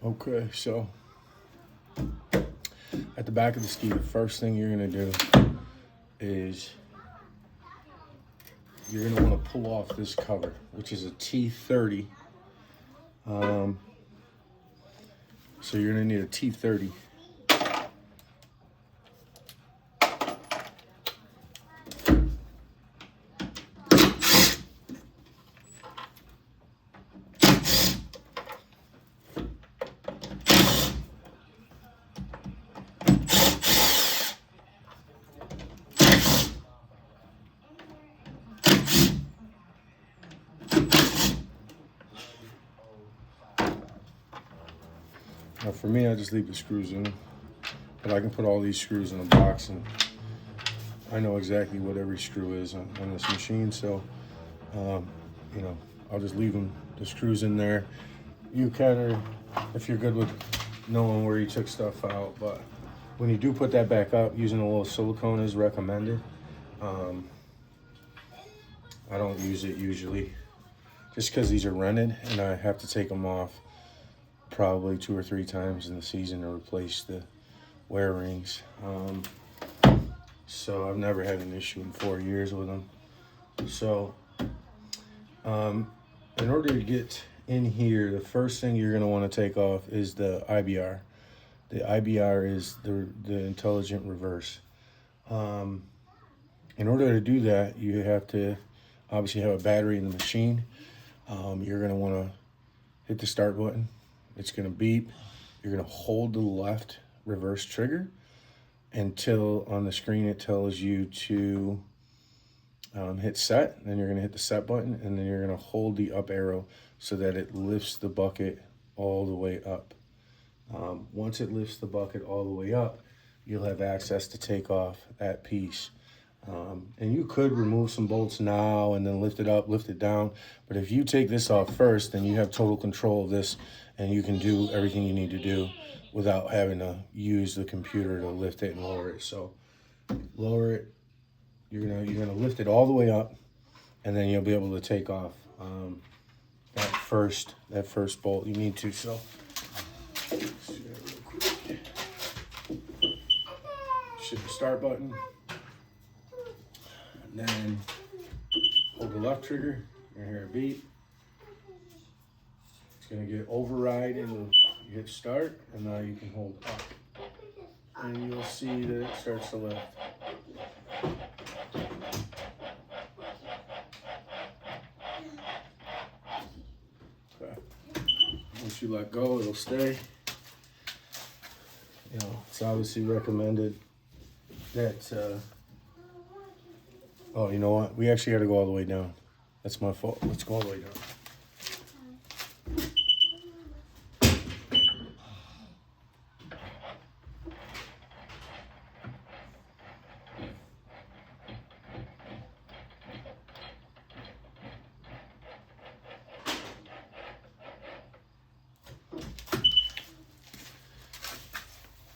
Okay, so at the back of the ski, the first thing you're gonna do is you're gonna wanna pull off this cover, which is a T30. So you're gonna need a T30. Now for me, I just leave the screws in, but I can put all these screws in a box, and I know exactly what every screw is on this machine. So, you know, I'll just leave the screws in there. You can, if you're good with knowing where you took stuff out, but when you do put that back up, using a little silicone is recommended. I don't use it usually, just because these are rented and I have to take them off probably 2 or 3 times in the season to replace the wear rings. So I've never had an issue in 4 years with them. So in order to get in here, the first thing you're going to want to take off is the IBR. The IBR is the intelligent reverse. In order to do that, you have to obviously have a battery in the machine. You're going to want to hit the start button. It's going to beep. You're going to hold the left reverse trigger until on the screen it tells you to hit set. Then you're going to hit the set button, and then you're going to hold the up arrow so that it lifts the bucket all the way up. Once it lifts the bucket all the way up, you'll have access to take off that piece. And you could remove some bolts now and then lift it up, lift it down. But if you take this off first, then you have total control of this, and you can do everything you need to do without having to use the computer to lift it and lower it. So lower it, you're gonna lift it all the way up, and then you'll be able to take off that first bolt you need to. So let's do that real quick. Hit the start button, and then hold the left trigger. You're gonna hear a beep. It's gonna get override and you hit start, and now you can hold up. And you'll see that it starts to lift. Okay. Once you let go, it'll stay. You know, it's obviously recommended that, oh, you know what? We actually got to go all the way down. That's my fault. Let's go all the way down.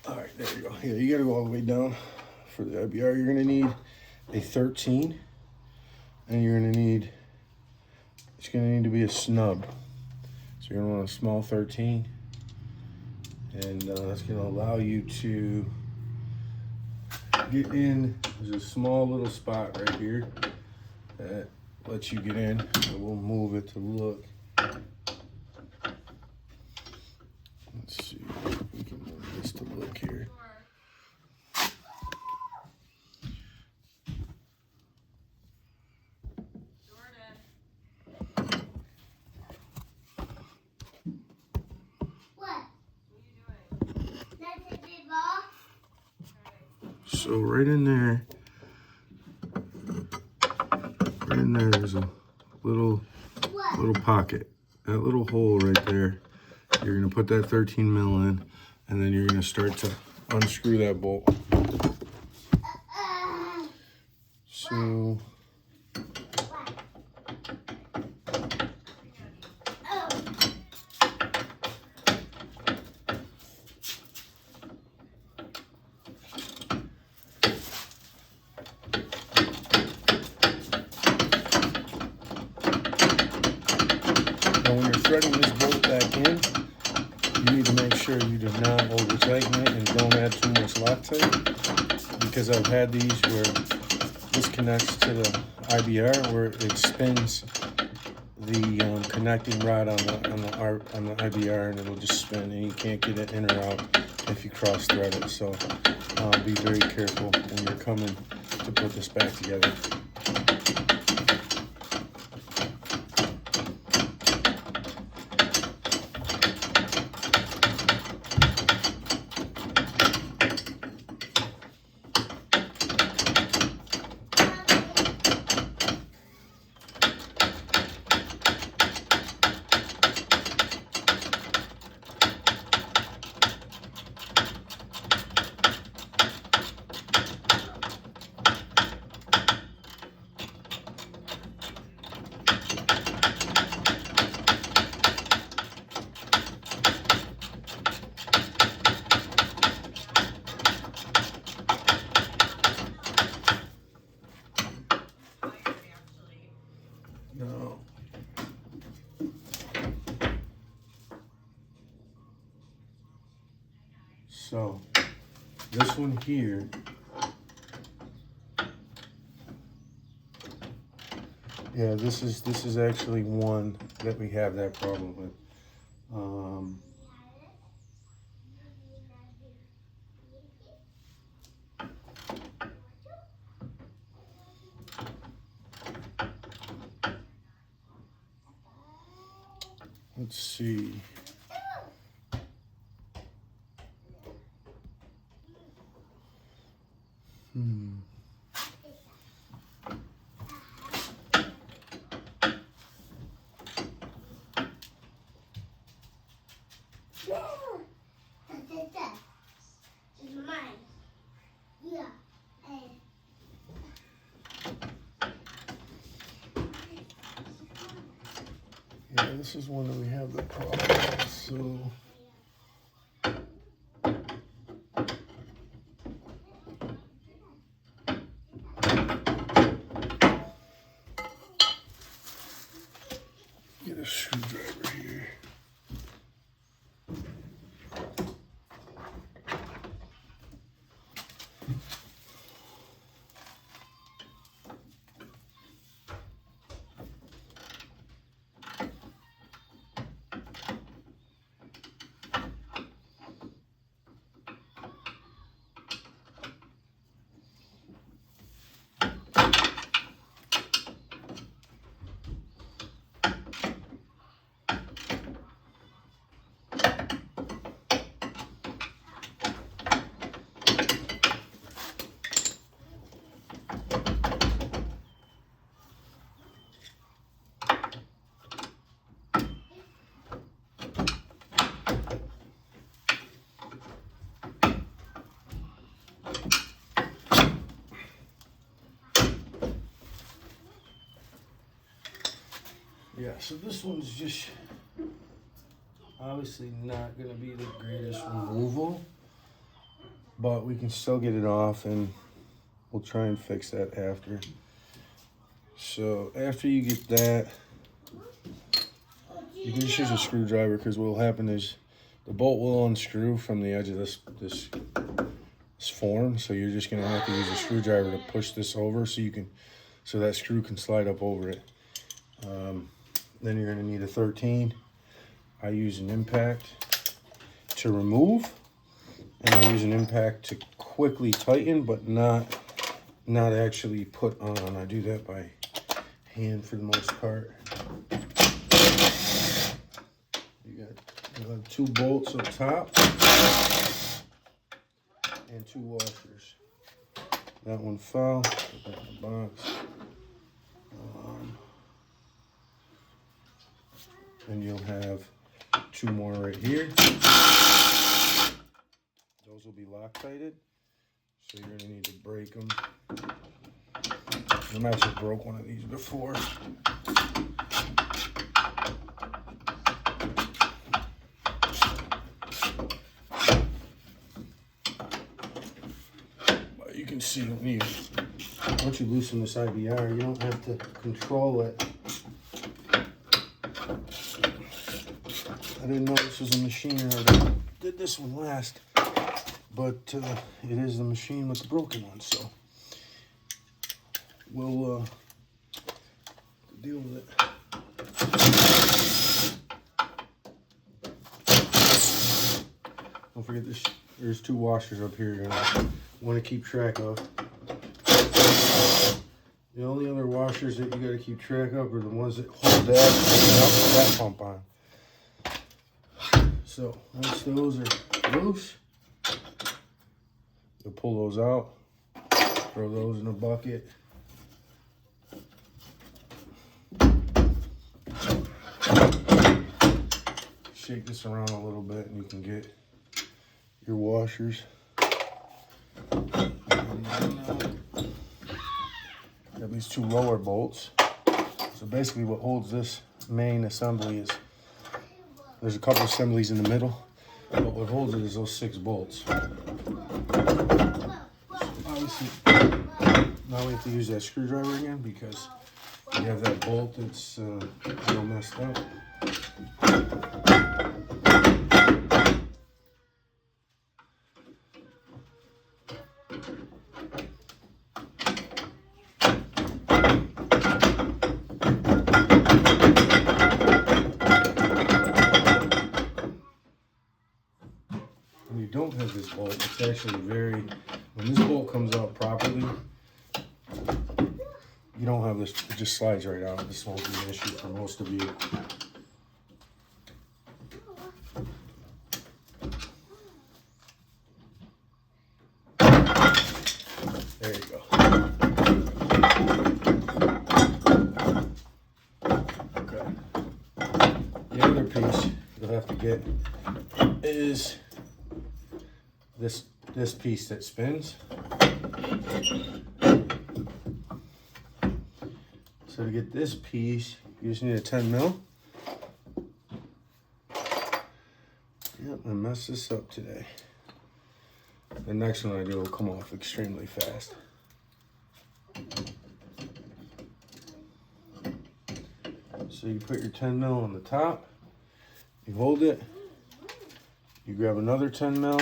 All right, there you go. Yeah, you got to go all the way down. For the IBR, you're gonna need a 13, and it's gonna need to be a snub. So you're gonna want a small 13, and that's gonna allow you to get in. There's a small little spot right here that lets you get in. So we'll move it to look. Let's see if we can move this to look here. So right in there, there's a little pocket. That little hole right there, you're gonna put that 13 mil in, and then you're gonna start to unscrew that bolt. So when you're threading this bolt back in, you need to make sure you do not over tighten it and don't add too much Loctite, because I've had these where this connects to the IBR where it spins the connecting rod on the IBR, and it'll just spin and you can't get it in or out if you cross thread it. So be very careful when you're coming to put this back together. No. So this one here, yeah, this is actually one that we have that problem with. Let's see. Yeah, this is one that we have the problem with, so. Get a screwdriver here. Yeah, so this one's just obviously not going to be the greatest removal, but we can still get it off, and we'll try and fix that after. So after you get that, you can just use a screwdriver, because what will happen is the bolt will unscrew from the edge of this form. So you're just going to have to use a screwdriver to push this over so that screw can slide up over it. Then you're going to need a 13. I use an impact to remove, and I use an impact to quickly tighten, but not actually put on. I do that by hand for the most part. You got 2 bolts up top and 2 washers. That one fell. Put that in the box. And you'll have 2 more right here. Those will be Loctited, so you're going to need to break them. I actually broke one of these before. But you can see once you loosen this IBR, you don't have to control it. didn't know this was a machine. I did this one last, but it is the machine with the broken one, so we'll deal with it. Don't forget this. There's 2 washers up here you're gonna want to keep track of. The only other washers that you got to keep track of are the ones that hold that pump on. So once those are loose, you'll pull those out, throw those in a bucket. Shake this around a little bit and you can get your washers. Got these 2 lower bolts. So basically what holds this main assembly is, there's a couple assemblies in the middle, but what holds it is those 6 bolts. So obviously, now we have to use that screwdriver again because you have that bolt that's a little messed up. When you don't have this bolt, it's actually when this bolt comes out properly, you don't have this, it just slides right out. This won't be an issue for most of you. There you go. Okay. The other piece you'll have to get is this piece that spins. So to get this piece, you just need a 10 mil. Yep, I messed this up today. The next one I do will come off extremely fast. So you put your 10 mil on the top, you hold it, you grab another 10 mil,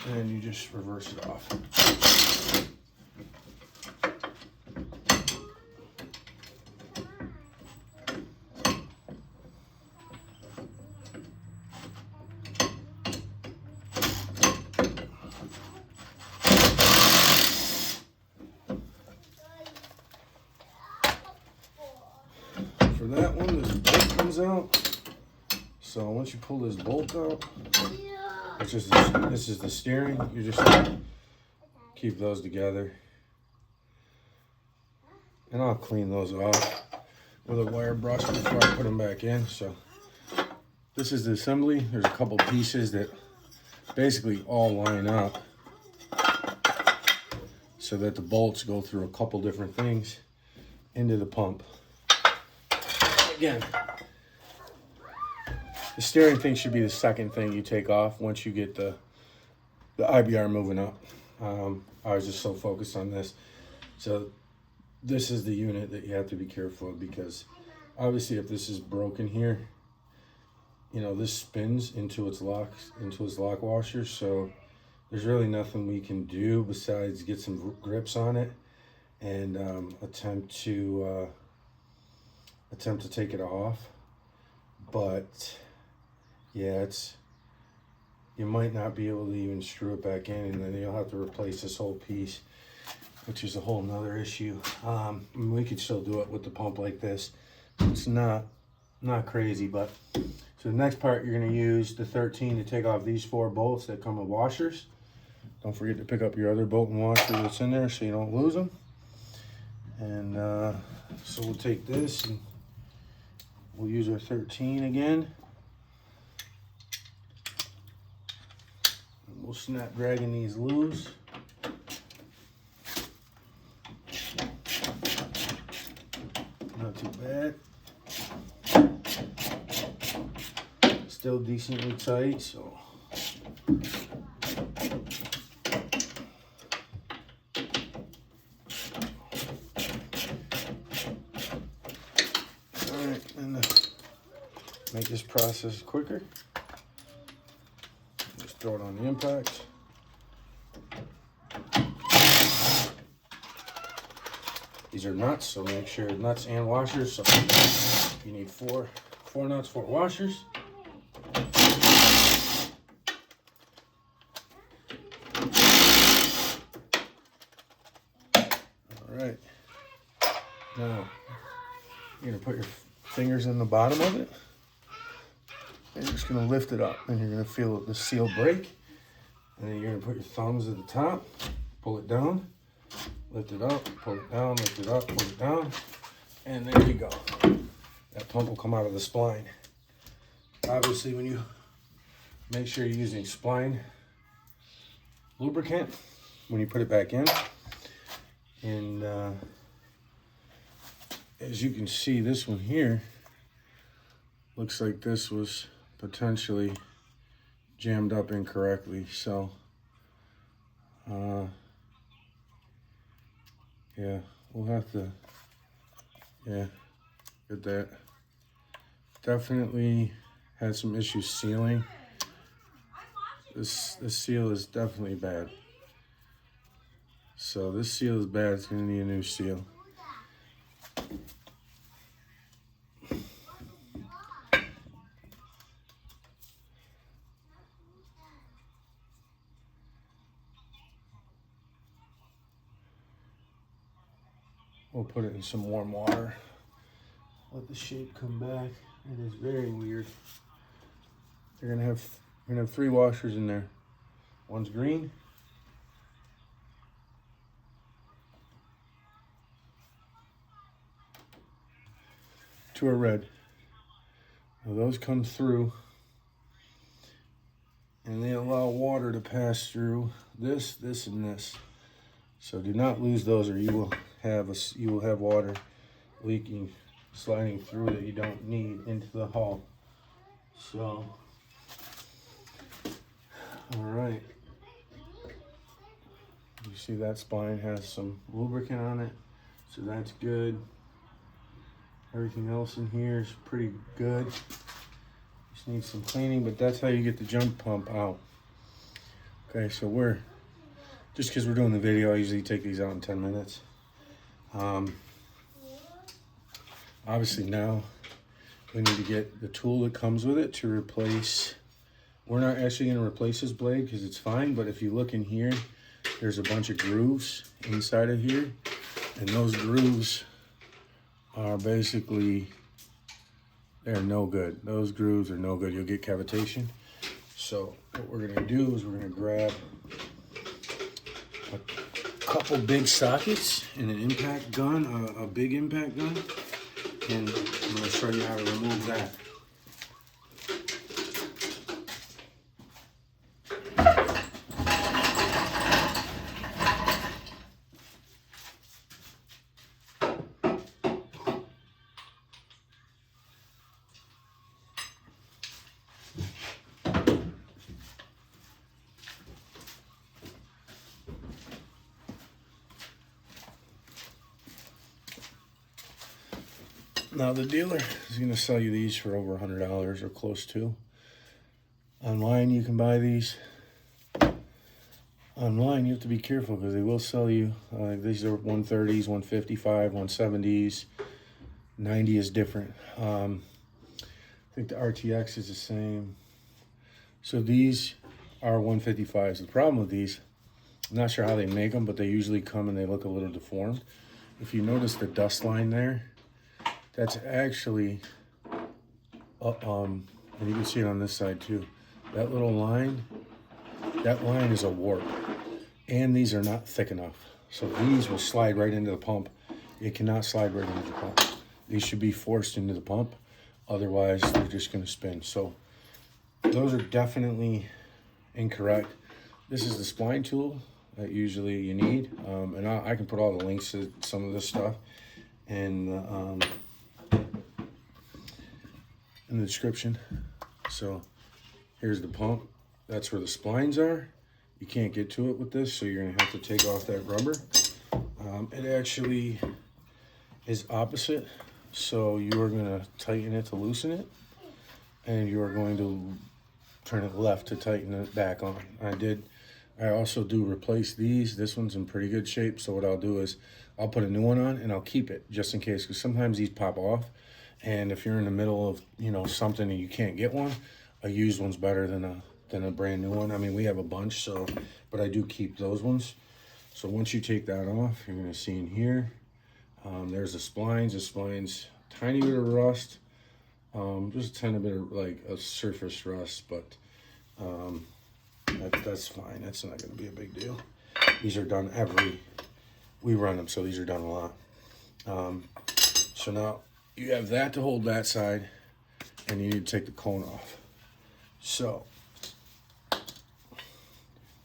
and you just reverse it off. For that one, this bolt comes out. So once you pull this bolt out, this is the steering. You just keep those together. And I'll clean those off with a wire brush before I put them back in. So this is the assembly. There's a couple pieces that basically all line up so that the bolts go through a couple different things into the pump. Again, the steering thing should be the second thing you take off once you get the IBR moving up. I was just so focused on this. So this is the unit that you have to be careful of, because obviously if this is broken here, you know, this spins into its lock washer. So there's really nothing we can do besides get some grips on it and attempt to take it off. But yeah, you might not be able to even screw it back in, and then you'll have to replace this whole piece, which is a whole nother issue. I mean, we could still do it with the pump like this. It's not crazy, but so the next part, you're going to use the 13 to take off these 4 bolts that come with washers. Don't forget to pick up your other bolt and washer that's in there so you don't lose them. And so we'll take this and we'll use our 13 again. And we'll snap dragging these loose. Not too bad. Still decently tight, so. make this process quicker, just throw it on the impact. These are nuts, so make sure nuts and washers. So you need four nuts, 4 washers. All right. Now you're gonna put your fingers in the bottom of it. And you're just gonna lift it up, and you're gonna feel the seal break. And then you're gonna put your thumbs at the top, pull it down. Lift it up, pull it down, lift it up, pull it down, and there you go. That pump will come out of the spline. Obviously, when you make sure you're using spline lubricant when you put it back in. And as you can see, this one here looks like this was potentially jammed up incorrectly. So, yeah, we'll have to, get that. Definitely had some issues sealing. This seal is definitely bad. So this seal is bad, it's gonna need a new seal. We'll put it in some warm water. Let the shape come back. It is very weird. You're gonna have 3 washers in there. One's green. Two are red. Now those come through, and they allow water to pass through this, and this. So do not lose those, or you will have water leaking, sliding through that you don't need into the hull. So, all right. You see that spline has some lubricant on it, so that's good. Everything else in here is pretty good. Just needs some cleaning, but that's how you get the jump pump out. Okay, so just because we're doing the video, I usually take these out in 10 minutes. Obviously now we need to get the tool that comes with it to replace. We're not actually going to replace this blade because it's fine, but if you look in here, there's a bunch of grooves inside of here, and those grooves are basically, they're no good. Those grooves are no good. You'll get cavitation. So what we're going to do is we're going to grab a couple big sockets and an impact gun, a big impact gun, and I'm going to show you how to remove that. Now the dealer is going to sell you these for over $100 or close to. Online you can buy these. Online you have to be careful because they will sell you, these are 130s, 155, 170s, 90 is different. I think the RTX is the same. So these are 155s. The problem with these, I'm not sure how they make them, but they usually come and they look a little deformed. If you notice the dust line there, that's actually, and you can see it on this side too. That little line, that line is a warp. And these are not thick enough. So these will slide right into the pump. It cannot slide right into the pump. These should be forced into the pump. Otherwise, they're just gonna spin. So those are definitely incorrect. This is the spline tool that usually you need. And I can put all the links to some of this stuff in the description. So here's the pump. That's where the splines are. You can't get to it with this, so you're gonna have to take off that rubber. It actually is opposite. So you're gonna tighten it to loosen it. and you are going to turn it left to tighten it back on. I also do replace these. This one's in pretty good shape, so what I'll do is I'll put a new one on and I'll keep it just in case, because sometimes these pop off, and if you're in the middle of, you know, something and you can't get one, a used one's better than a brand new one. I mean, we have a bunch, so, but I do keep those ones. So once you take that off, you're gonna see in here, there's the splines, tiny bit of rust, just a tiny bit of like a surface rust, but that's fine. That's not gonna be a big deal. These are done we run them, so these are done a lot. So now you have that to hold that side, and you need to take the cone off. So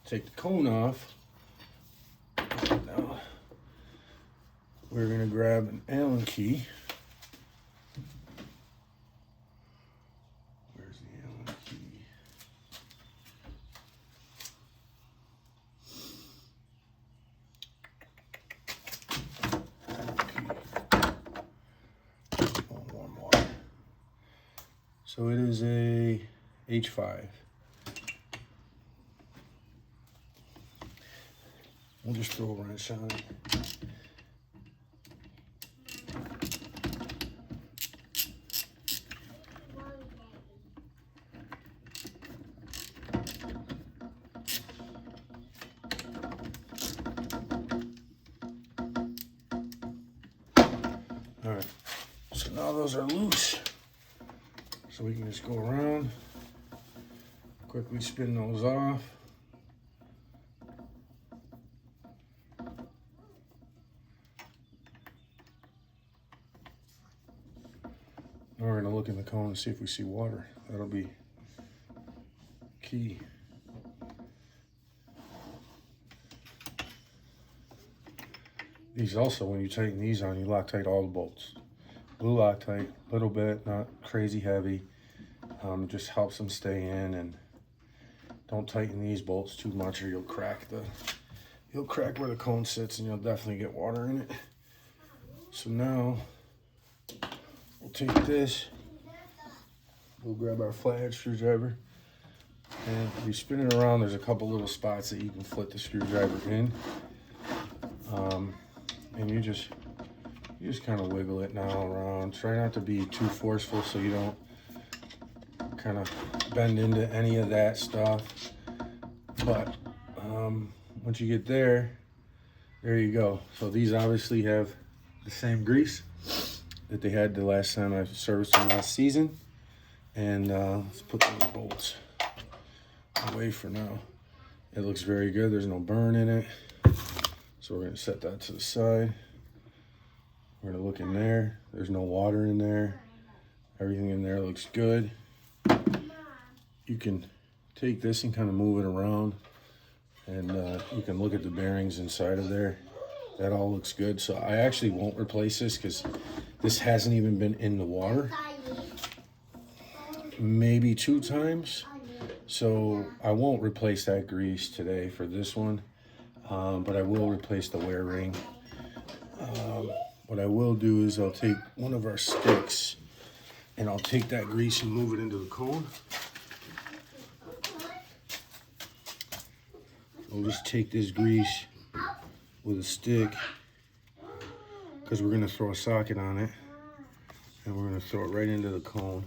take the cone off. Now we're gonna grab an Allen key. Where's the Allen key? Warm water. So it is a H5. We'll just throw a wrench on it. All right, so now those are loose. So we can just go around, quickly spin those off. Now we're gonna look in the cone and see if we see water. That'll be key. These also, when you tighten these on, you Loctite all the bolts. Blue Loctite, a little bit, not crazy heavy. Just helps them stay in, and don't tighten these bolts too much or you'll crack where the cone sits, and you'll definitely get water in it. So now we'll take this, we'll grab our flathead screwdriver, and if you spin it around, there's a couple little spots that you can flip the screwdriver in. And you just kind of wiggle it now around. Try not to be too forceful so you don't kind of bend into any of that stuff. But once you get there you go. So these obviously have the same grease that they had the last time I serviced them last season. And let's put those bolts away for now. It looks very good. There's no burn in it. So we're gonna set that to the side. We're gonna look in there. There's no water in there. Everything in there looks good. You can take this and kind of move it around, and you can look at the bearings inside of there. That all looks good. So I actually won't replace this because this hasn't even been in the water. Maybe 2 times. So I won't replace that grease today for this one. But I will replace the wear ring. What I will do is I'll take one of our sticks and I'll take that grease and move it into the cone. I'll just take this grease with a stick, because we're gonna throw a socket on it, and we're gonna throw it right into the cone.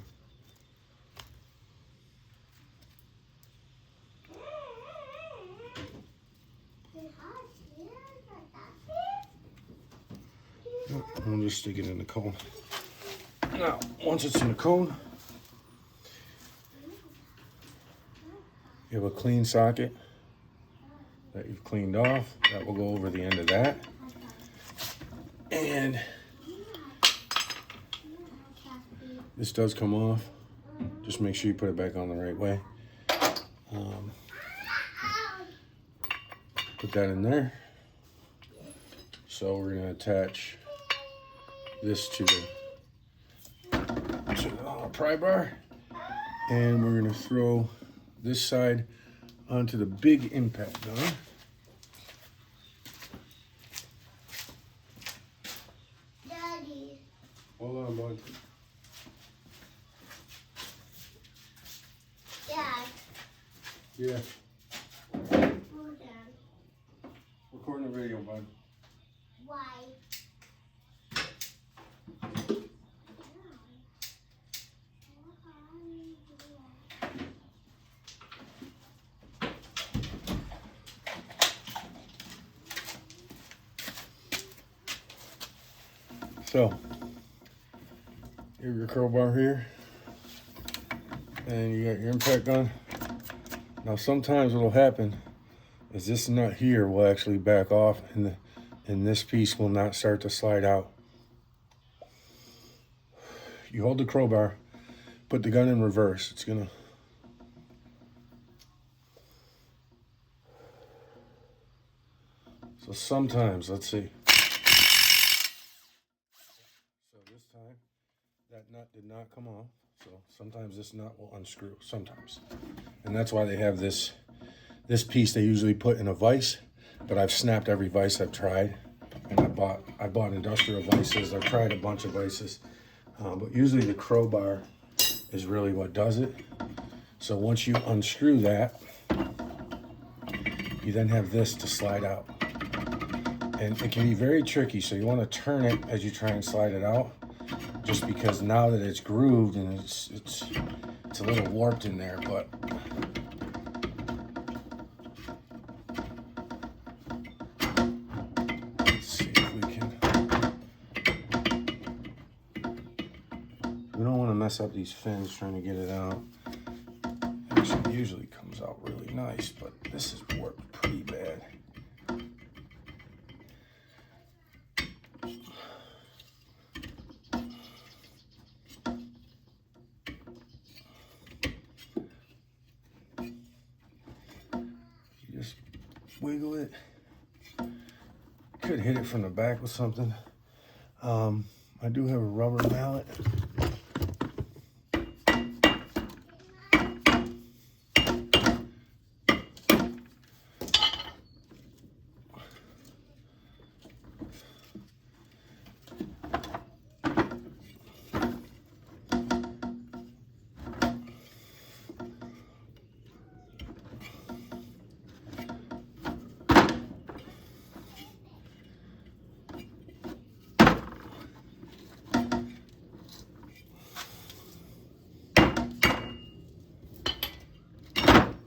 We'll just stick it in the cone. Now, once it's in the cone, you have a clean socket that you've cleaned off. That will go over the end of that. And this does come off. Just make sure you put it back on the right way. Put that in there. So we're gonna attach this to the pry bar, and we're gonna throw this side onto the big impact gun. Daddy. Hold on, bud. Yeah. Recording the video, bud. Why? So, you have your crowbar here, and you got your impact gun. Now, sometimes what'll happen is this nut here will actually back off, and this piece will not start to slide out. You hold the crowbar, put the gun in reverse. It's gonna. So sometimes, let's see. So this time, that nut did not come off. So sometimes this nut will unscrew, sometimes. And that's why they have this piece they usually put in a vise, but I've snapped every vise I've tried. And I bought industrial vices. I've tried a bunch of vices, but usually the crowbar is really what does it. So once you unscrew that, you then have this to slide out. And it can be very tricky, so you want to turn it as you try and slide it out, just because now that it's grooved and it's a little warped in there, but let's see if we can. We don't want to mess up these fins trying to get it out. Actually, it usually comes out really nice, but this is warped pretty bad. Just wiggle it. Could hit it from the back with something. I do have a rubber mallet.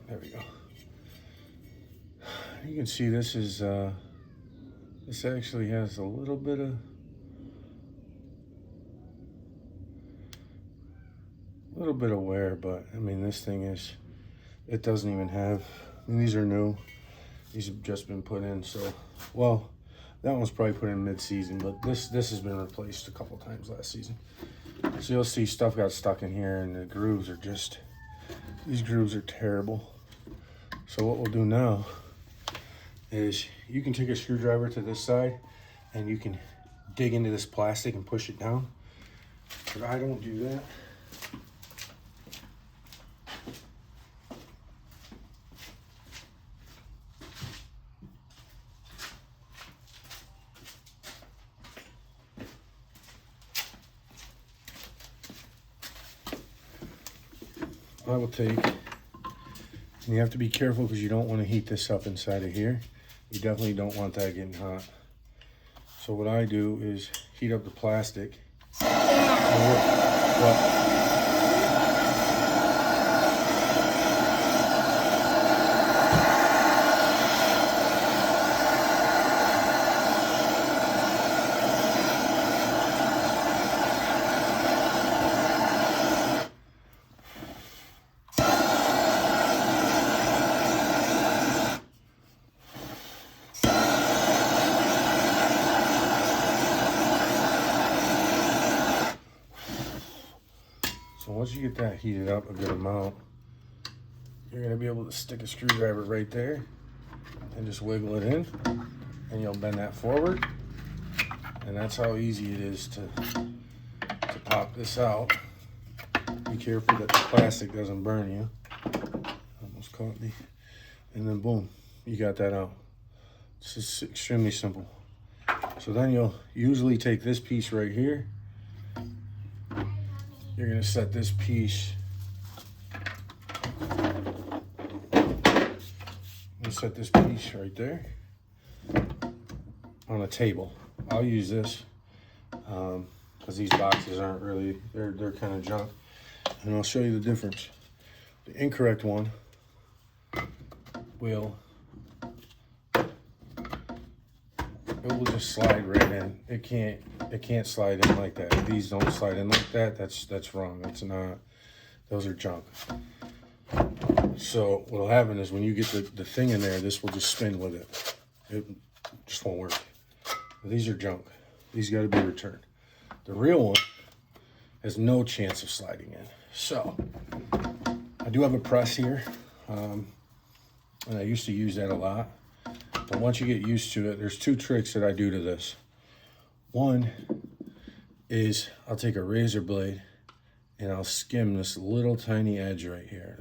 There we go. You can see this is this actually has a little bit of wear, but I mean this thing is, it doesn't even have, I mean, these are new. These have just been put in, so, well, that one's probably put in mid-season, but this has been replaced a couple times last season. So you'll see stuff got stuck in here, and the grooves are just, these grooves are terrible. So what we'll do now is you can take a screwdriver to this side and you can dig into this plastic and push it down. But I don't do that. I will take, and you have to be careful because you don't want to heat this up inside of here. You definitely don't want that getting hot. So what I do is heat up the plastic. So once you get that heated up a good amount, you're gonna be able to stick a screwdriver right there and just wiggle it in, and you'll bend that forward. And that's how easy it is to pop this out. Be careful that the plastic doesn't burn you. Almost caught me. And then boom, you got that out. This is extremely simple. So then you'll usually take this piece right here. You're gonna set this piece can set this piece right there on a table. I'll use this because these boxes aren't really, they're kind of junk. And I'll show you the difference. The incorrect one will, it will just slide right in. It can't slide in like that. These don't slide in like that. That's wrong. That's not, those are junk. So what'll happen is when you get the thing in there, this will just spin with it. It just won't work. These are junk. These got to be returned. The real one has no chance of sliding in. So I do have a press here, and I used to use that a lot. But once you get used to it, there's two tricks that I do to this. One is I'll take a razor blade and I'll skim this little tiny edge right here.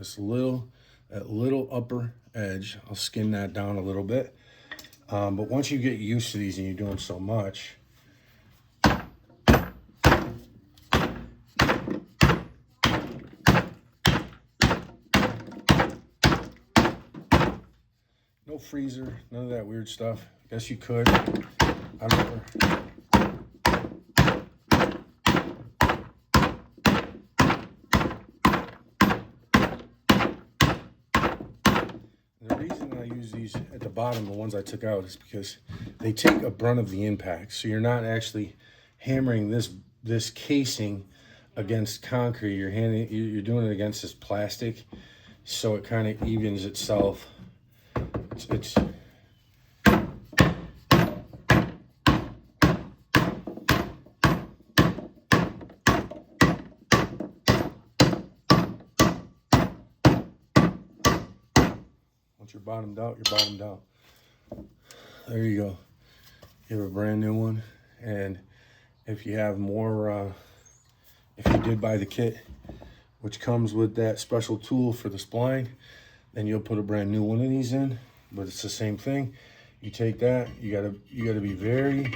That little upper edge, I'll skim that down a little bit. But once you get used to these and you do them so much, no freezer, none of that weird stuff. I guess you could. I remember. The reason I use these at the bottom, the ones I took out, is because they take a brunt of the impact. So you're not actually hammering this casing against concrete. You're doing it against this plastic, so it kind of evens itself. It's once you're bottomed out, you're bottomed out. There you go. You have a brand new one. And if you have more, if you did buy the kit, which comes with that special tool for the spline, then you'll put a brand new one of these in. But it's the same thing. You take that, you gotta be very,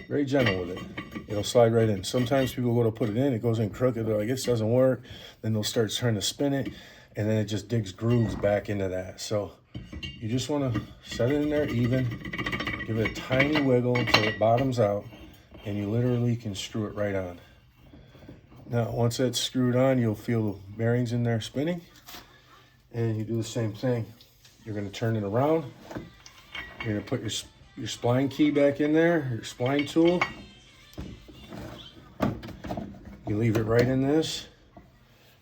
very gentle with it. It'll slide right in. Sometimes people go to put it in, it goes in crooked, they're like, this doesn't work. Then they'll start trying to spin it, and then it just digs grooves back into that. So you just wanna set it in there even, give it a tiny wiggle until it bottoms out, and you literally can screw it right on. Now, once it's screwed on, you'll feel the bearings in there spinning, and you do the same thing. You're going to turn it around. You're going to put your spline key back in there, your spline tool. You leave it right in this.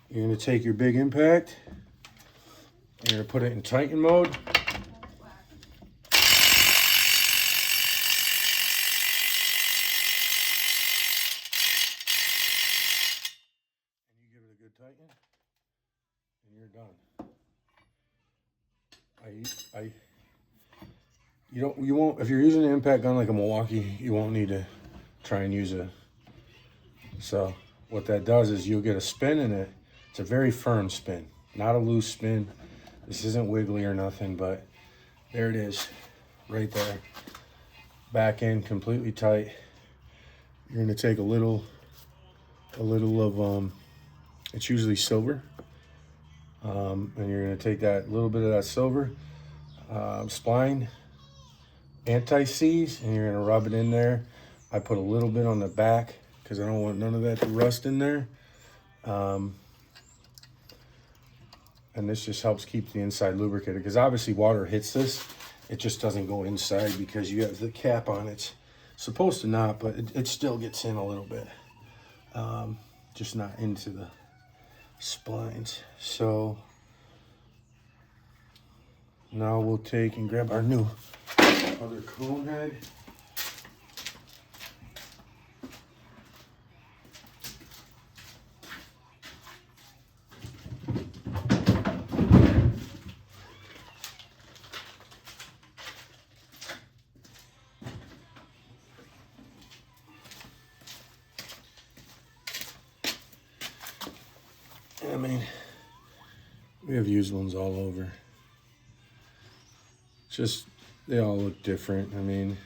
You're going to take your big impact. You're going to put it in Titan mode. And you give it a good tighten, and you're done. You won't, if you're using an impact gun like a Milwaukee, you won't need to try and use it. So what that does is you'll get a spin in it. It's a very firm spin, not a loose spin. This isn't wiggly or nothing, but there it is, right there. Back end completely tight. You're gonna take a little of, it's usually silver. And you're going to take that little bit of that silver spline anti-seize, and you're going to rub it in there. I put a little bit on the back because I don't want none of that to rust in there. And this just helps keep the inside lubricated, because obviously water hits this. It just doesn't go inside because you have the cap on. It's supposed to not, but it still gets in a little bit. Just not into the splines. So now we'll take and grab our new other cone head. I mean, we have used ones all over. Just, they all look different. I mean,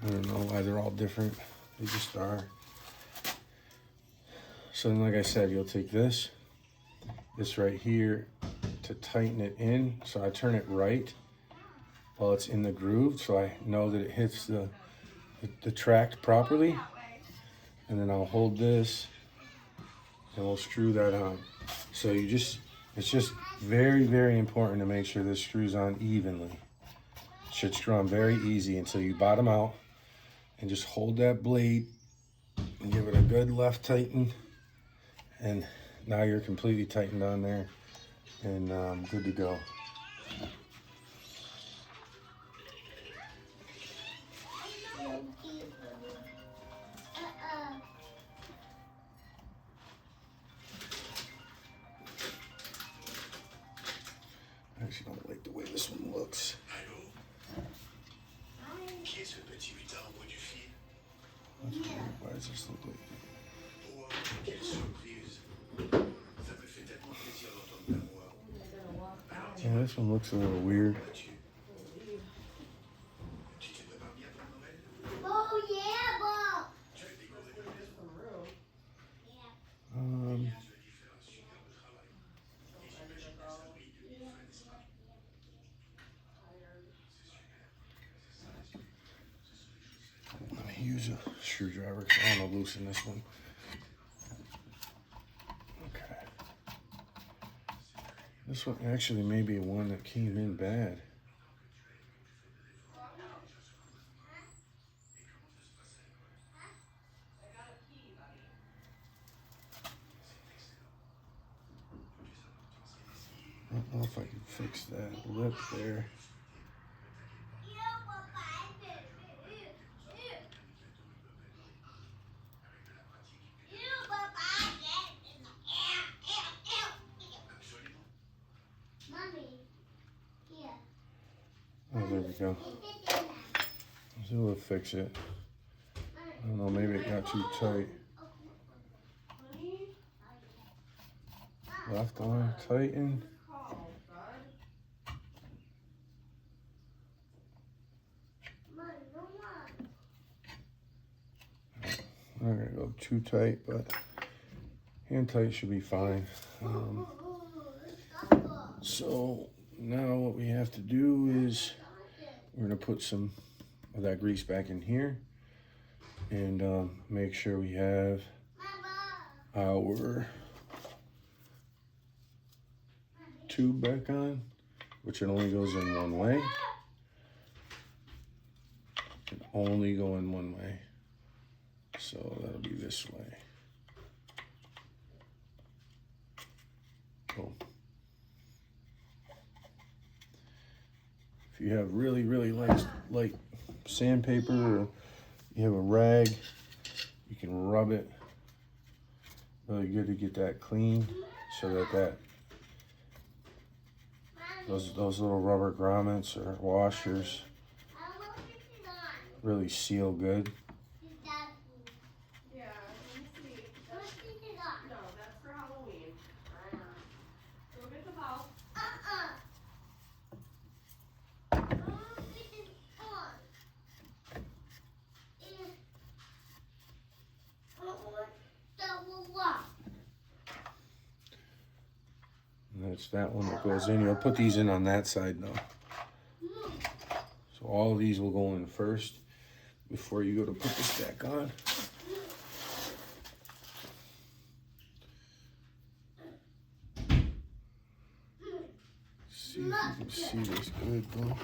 I don't know why they're all different. They just are. So then, like I said, you'll take this right here, to tighten it in. So I turn it right while it's in the groove, so I know that it hits the track properly. And then I'll hold this and we'll screw that on. So it's just very, very important to make sure this screws on evenly. It should screw on very easy until you bottom out, and just hold that blade and give it a good left tighten. And now you're completely tightened on there and good to go. I actually don't like the way this one looks. Why does this look like that? Yeah, this one looks a little weird. Oh, yeah, Bob. Let me use a screwdriver because I want to loosen this one. Okay. This one actually may be one that came in bad. I don't know if I can fix that lip there. Oh, there we go. So we'll fix it. I don't know, maybe it got too tight. Left arm tighten. I'm not gonna go too tight, but hand tight should be fine. So now what we have to do is we're gonna put some of that grease back in here and make sure we have our tube back on, which it only goes in one way. It can only go in one way. So that'll be this way. Cool. If you have really, really light sandpaper, or you have a rag, you can rub it really good to get that clean, so that those little rubber grommets or washers really seal good. And that's that one that goes in. You'll put these in on that side though. So all of these will go in first before you go to put the stack on. See if you can see this good though.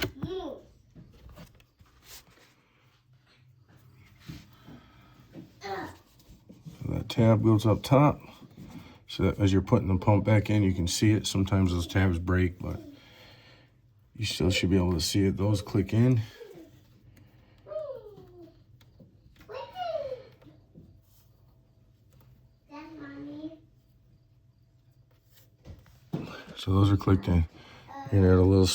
So that tab goes up top. So that as you're putting the pump back in, you can see it. Sometimes those tabs break, but you still should be able to see it. Those click in. So those are clicked in. You're gonna add a little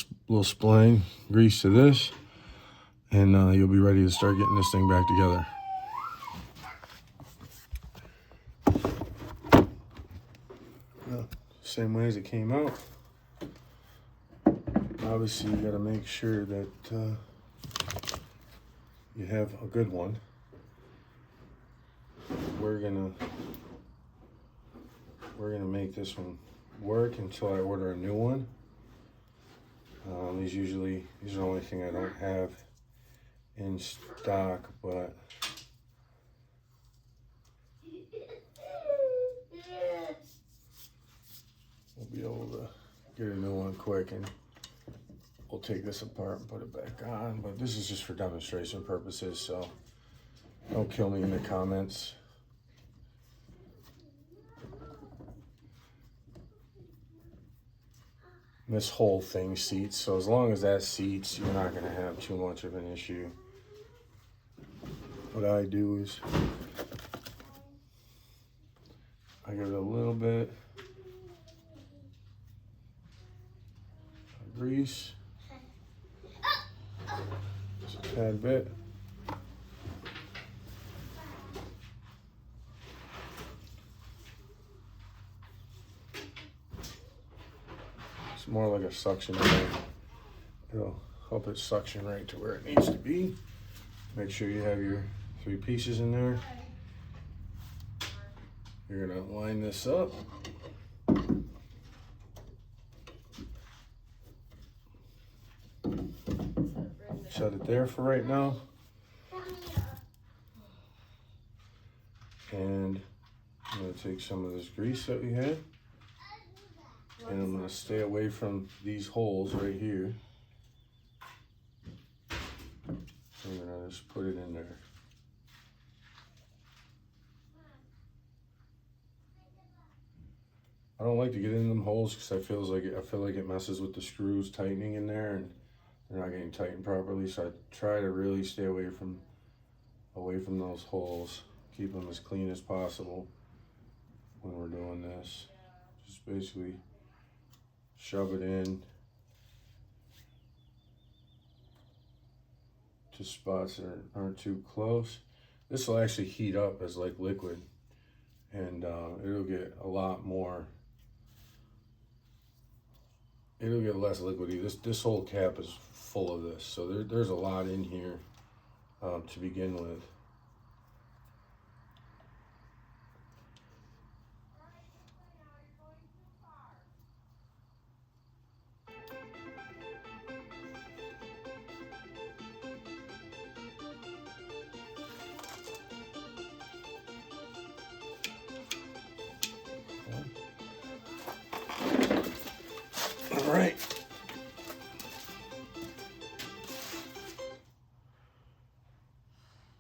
spline grease to this, and you'll be ready to start getting this thing back together. Same way as it came out. Obviously, you got to make sure that you have a good one. We're gonna make this one work until I order a new one. These are the only thing I don't have in stock, but we'll be able to get a new one quick, and we'll take this apart and put it back on. But this is just for demonstration purposes, so don't kill me in the comments. This whole thing seats, so as long as that seats, you're not going to have too much of an issue. What I do is I give it a little bit of grease, just a tad bit. It's more like a suction thing. It'll help it suction right to where it needs to be. Make sure you have your 3 pieces in there. You're gonna line this up. Set it there for right now. And I'm gonna take some of this grease that we had. And I'm going to stay away from these holes right here. I'm going to just put it in there. I don't like to get in them holes because I feel like it messes with the screws tightening in there, and they're not getting tightened properly. So I try to really stay away from those holes. Keep them as clean as possible when we're doing this. Just basically shove it in to spots that aren't too close. This will actually heat up as like liquid, and it'll get a lot more. It'll get less liquidy. This whole cap is full of this, so there's a lot in here to begin with. All right.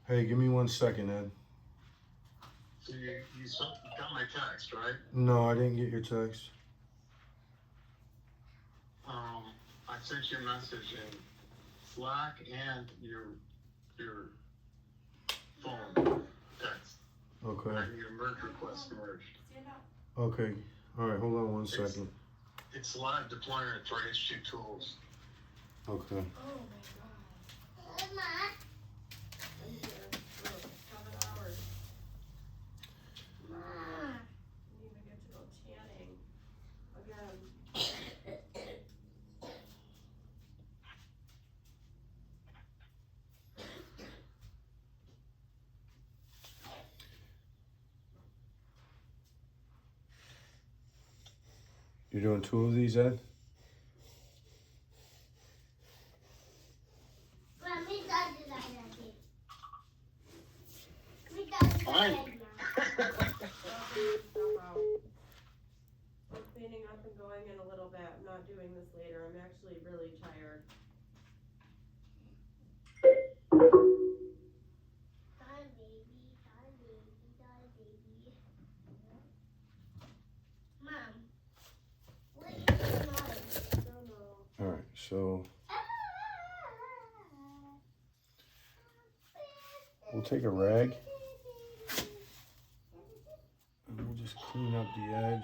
Hey, give me 1 second, Ed. So you got my text, right? No, I didn't get your text. I sent you a message in Slack and your phone text. Okay. I need a merge request merged. Okay. All right, hold on 1 second. It's live deployment for HG Tools. Okay. Mama. You're doing 2 of these, Ed? Fine. I'm cleaning up and going in a little bit. I'm not doing this later. I'm actually really tired. All right, so we'll take a rag and we'll just clean up the edge.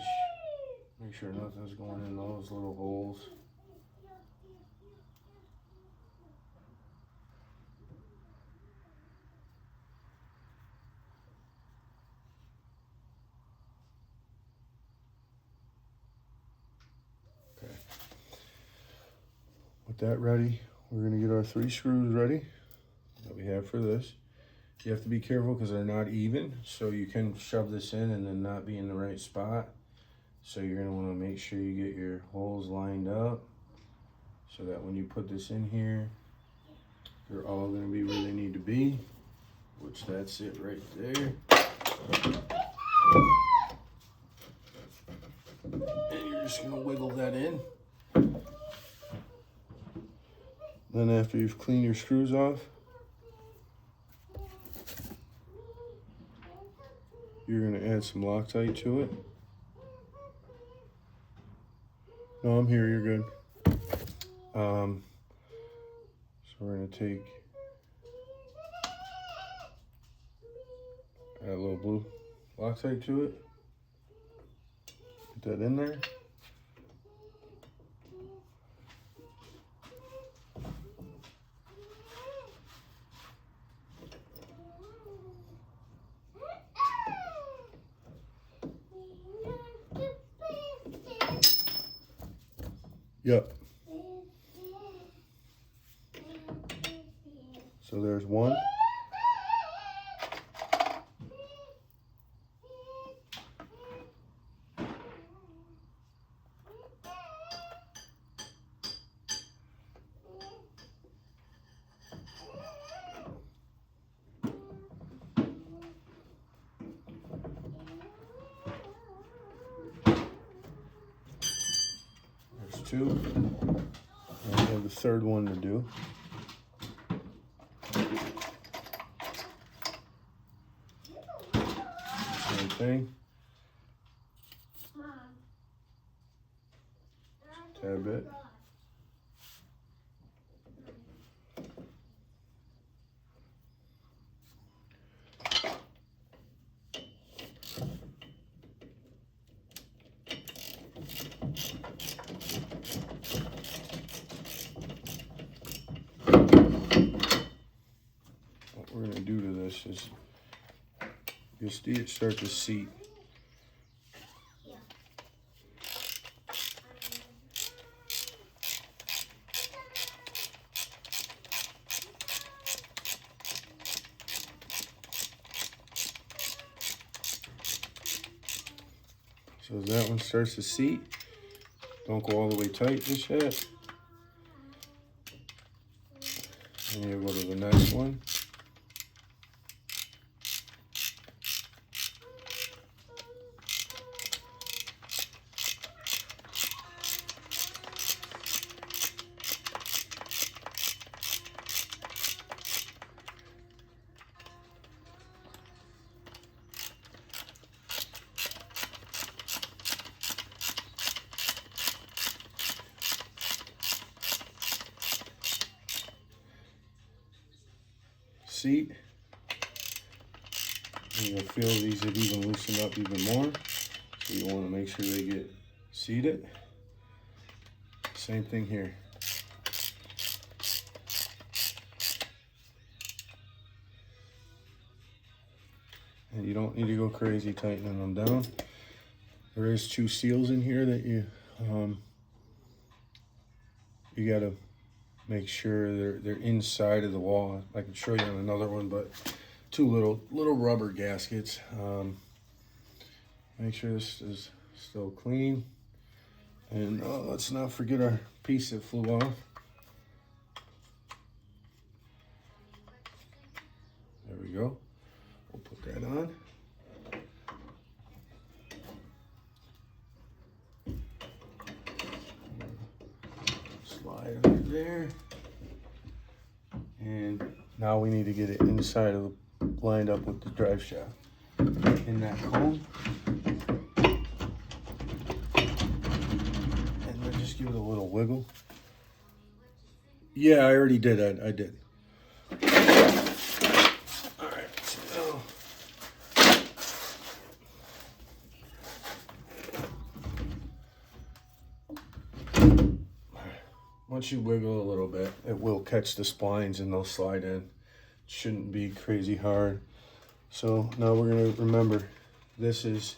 Make sure nothing's going in those little holes. Okay. With that ready, we're gonna get our 3 screws ready that we have for this. You have to be careful because they're not even, so you can shove this in and then not be in the right spot. So you're gonna wanna make sure you get your holes lined up. so that when you put this in here, they're all gonna be where they need to be, which that's it right there. And you're just gonna wiggle that in. Then after you've cleaned your screws off, you're gonna add some Loctite to it. No, I'm here, you're good. So we're gonna take, add a little blue Loctite to it. Put that in there. Yep. So there's one. There's two. And we have the third one to do. Same thing. Tad bit. What we're gonna do to this is you'll see it start to seat. So as that one starts to seat, don't go all the way tight just yet. And you'll go to the next one. Seat. And you'll feel these have even loosened up even more. So you want to make sure they get seated. Same thing here. And you don't need to go crazy tightening them down. There is two seals in here that you gotta make sure they're inside of the wall. I can show you on another one, but two little rubber gaskets. Make sure this is still clean. And let's not forget our piece that flew off. There we go. We'll put that on. Slide under there. And now we need to get it inside of lined up with the drive shaft in that cone. And then just give it a little wiggle. Yeah, I already did that. I did. All right. So once you wiggle a little bit, it will catch the splines and they'll slide in. It shouldn't be crazy hard. So now we're gonna remember, this is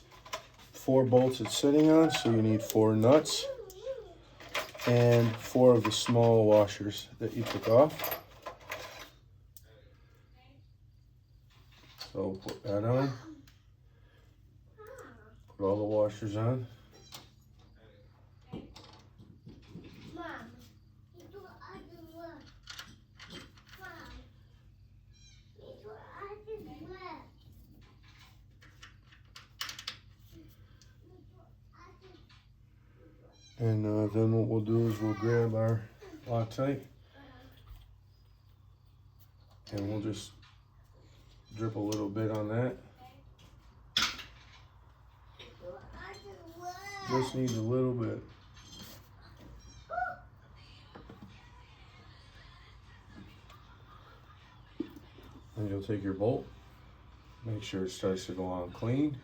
4 bolts it's sitting on, so you need 4 nuts and 4 of the small washers that you took off. So put that on. Put all the washers on. And then what we'll do is we'll grab our Loctite and we'll just drip a little bit on that. Just needs a little bit. And you'll take your bolt, make sure it starts to go on clean.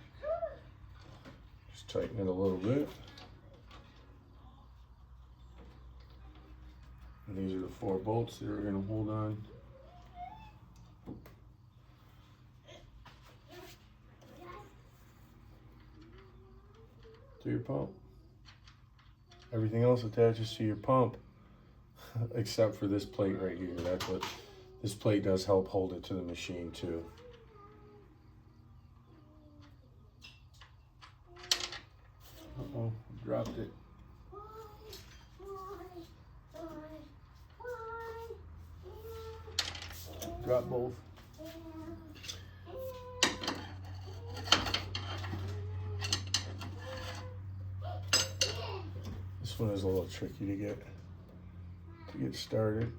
Just tighten it a little bit. And these are the 4 bolts that are going to hold on to your pump. Everything else attaches to your pump except for this plate right here. That's what this plate does, help hold it to the machine too. Uh-oh, dropped it. Drop both. This one is a little tricky to get started.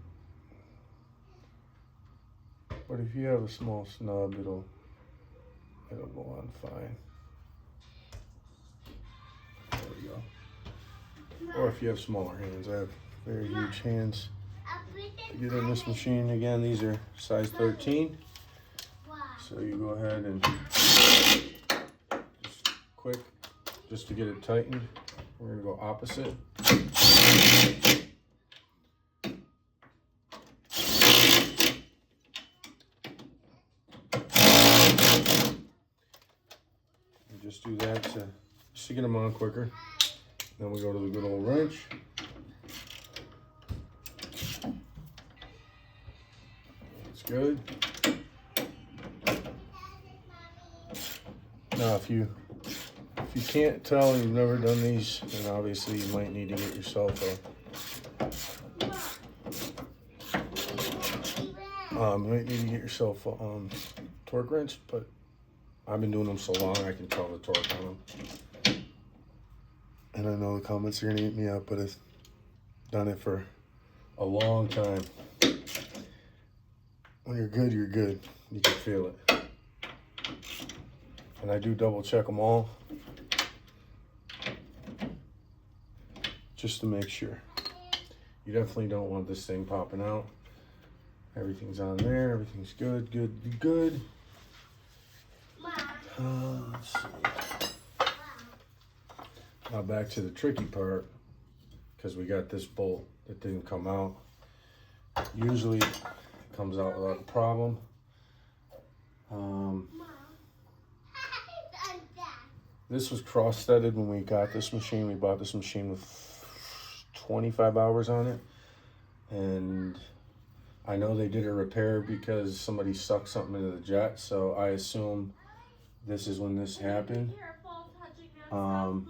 But if you have a small snub, it'll go on fine. There we go. Or if you have smaller hands, I have very huge hands. To get in this machine, again, these are size 13. So you go ahead and just quick, just to get it tightened, we're gonna go opposite. And just do that just to get them on quicker. Then we go to the good old wrench. Good. Now, if you can't tell and you've never done these, then obviously you might need to get yourself a torque wrench. But I've been doing them so long, I can tell the torque on them. And I know the comments are gonna eat me up, but I've done it for a long time. When you're good, you're good. You can feel it. And I do double check them all, just to make sure. You definitely don't want this thing popping out. Everything's on there, everything's good, good, good. Let's see. Now back to the tricky part, because we got this bolt that didn't come out. Usually comes out without a problem. This was cross-studded when we got this machine. We bought this machine with 25 hours on it. And I know they did a repair because somebody sucked something into the jet, so I assume this is when this happened. Kind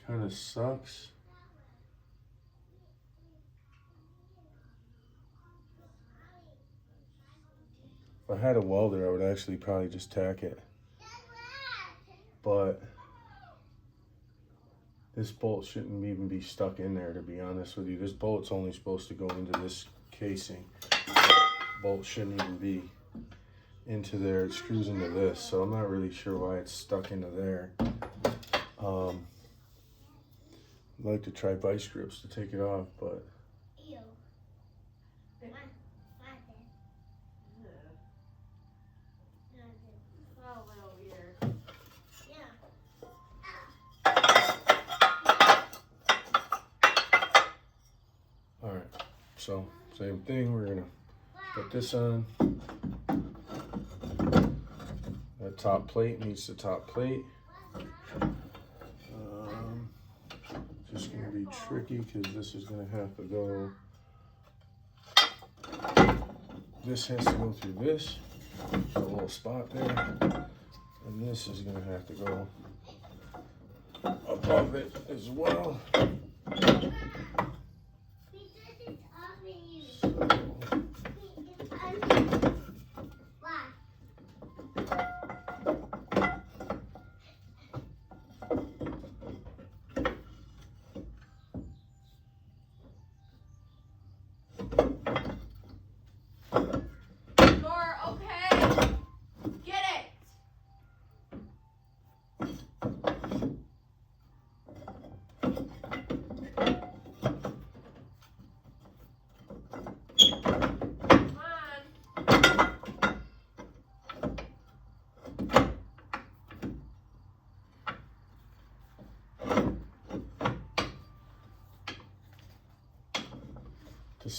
of sucks. If I had a welder, I would actually probably just tack it. But this bolt shouldn't even be stuck in there, to be honest with you. This bolt's only supposed to go into this casing. Bolt shouldn't even be into there. It screws into this, so I'm not really sure why it's stuck into there. I'd like to try vice grips to take it off, but so same thing, we're gonna put this on. That top plate needs the top plate. Just gonna be tricky because this is gonna have to go, this has to go through this, a little spot there, and this is gonna have to go above it as well.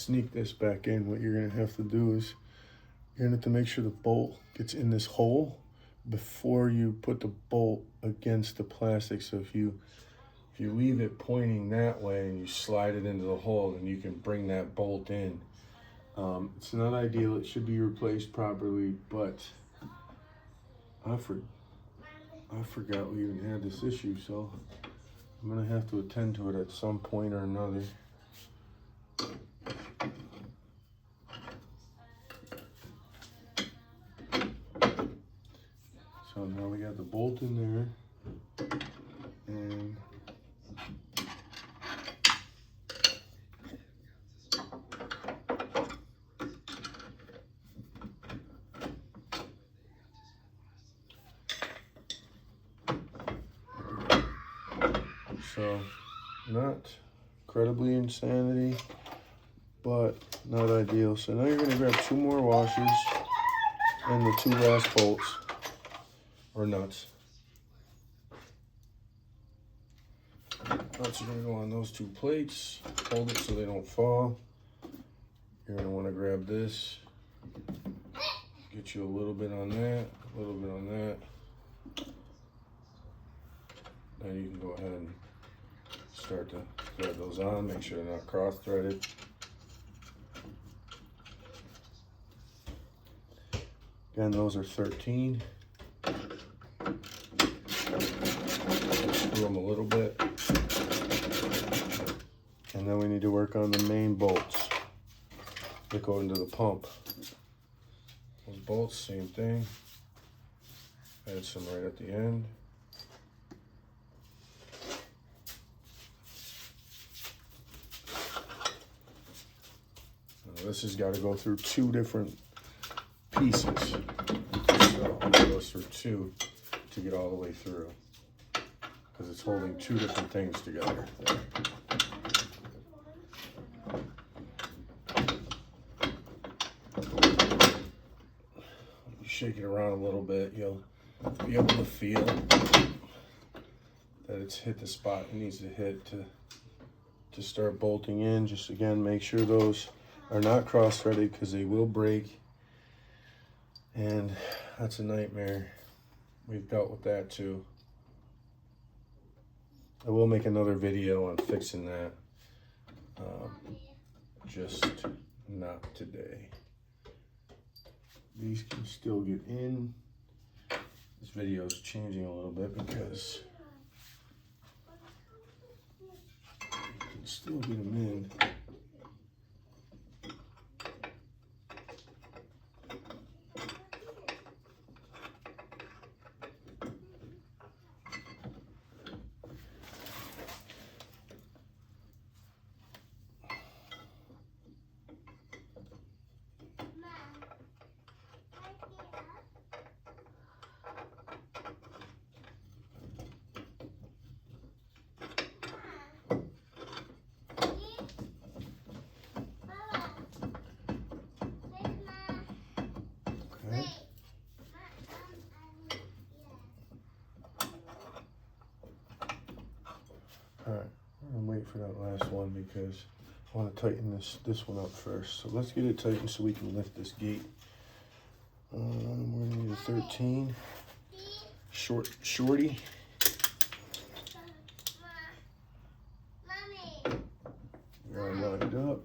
sneak this back in, what you're gonna have to do is you're gonna have to make sure the bolt gets in this hole before you put the bolt against the plastic. So if you leave it pointing that way and you slide it into the hole, then you can bring that bolt in. It's not ideal, it should be replaced properly, but I forgot we even had this issue, so I'm gonna have to attend to it at some point or another. So now we got the bolt in there, and so not incredibly insanity, but not ideal. So now you're gonna grab 2 more washers and the 2 last bolts or nuts. Nuts are gonna go on those 2 plates. Hold it so they don't fall. You're gonna wanna grab this. Get you a little bit on that, a little bit on that. Now you can go ahead and start to thread those on. Make sure they're not cross-threaded. Again, those are 13. Screw them a little bit. And then we need to work on the main bolts that go into the pump. Those bolts, same thing. Add some right at the end. Now this has got to go through 2 different pieces. So it goes through 2 to get all the way through, because it's holding 2 different things together. There. You shake it around a little bit, you'll be able to feel that it's hit the spot it needs to hit to start bolting in. Just again, make sure those are not cross-threaded, because they will break, and that's a nightmare. We've dealt with that too. I will make another video on fixing that, just not today. These can still get in. This video is changing a little bit because you can still get them in. Alright, I'm gonna wait for that last one because I want to tighten this one up first. So let's get it tightened so we can lift this gate. We're gonna need a 13 shorty. Got it lined up.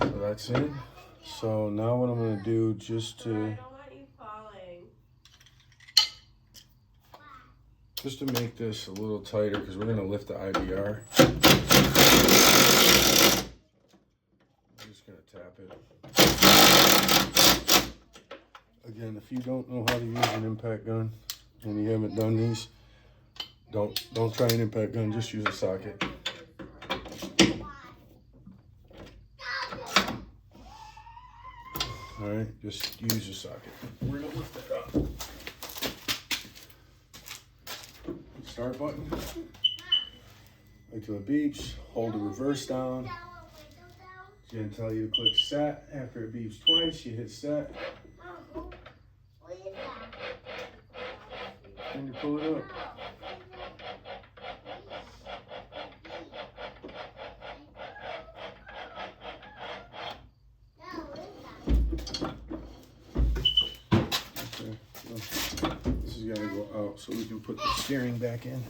So that's in. So now what I'm gonna do just I to don't want you falling. make this a little tighter because we're gonna lift the IBR. I'm just gonna tap it. Again, if you don't know how to use an impact gun and you haven't done these, don't try an impact gun, just use a socket. Alright, just use a socket. We're gonna lift that up. Start button. Wait till it beeps. Hold the reverse down. It's gonna tell you to click set. After it beeps twice, you hit set. And you pull it up. Okay, well, this is gonna go out so we can put the steering back in.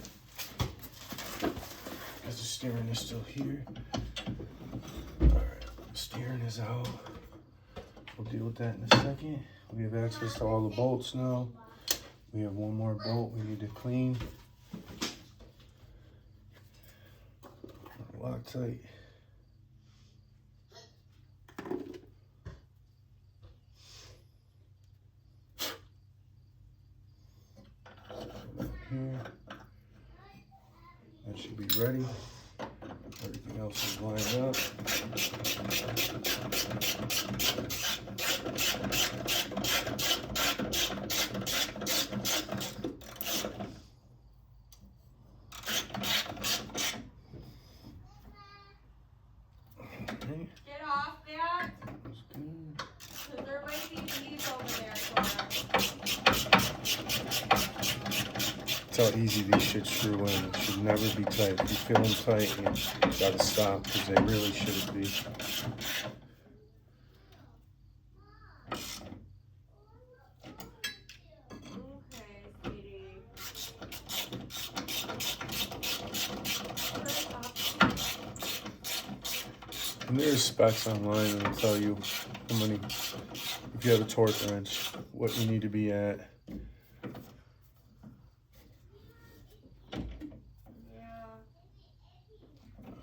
As the steering is still here. Alright, steering is out. We'll deal with that in a second. We have access to all the bolts now. We have one more bolt we need to clean. Loctite. Here. That should be ready. Everything else is lined up. Okay, Get off that, that's good. because there might be bees over there for That's how easy these should screw in. It should never be tight. If you feel them tight, you gotta stop because they really shouldn't be. Okay, sweetie. And there's specs online that'll tell you how many, if you have a torque wrench, what you need to be at. Yeah.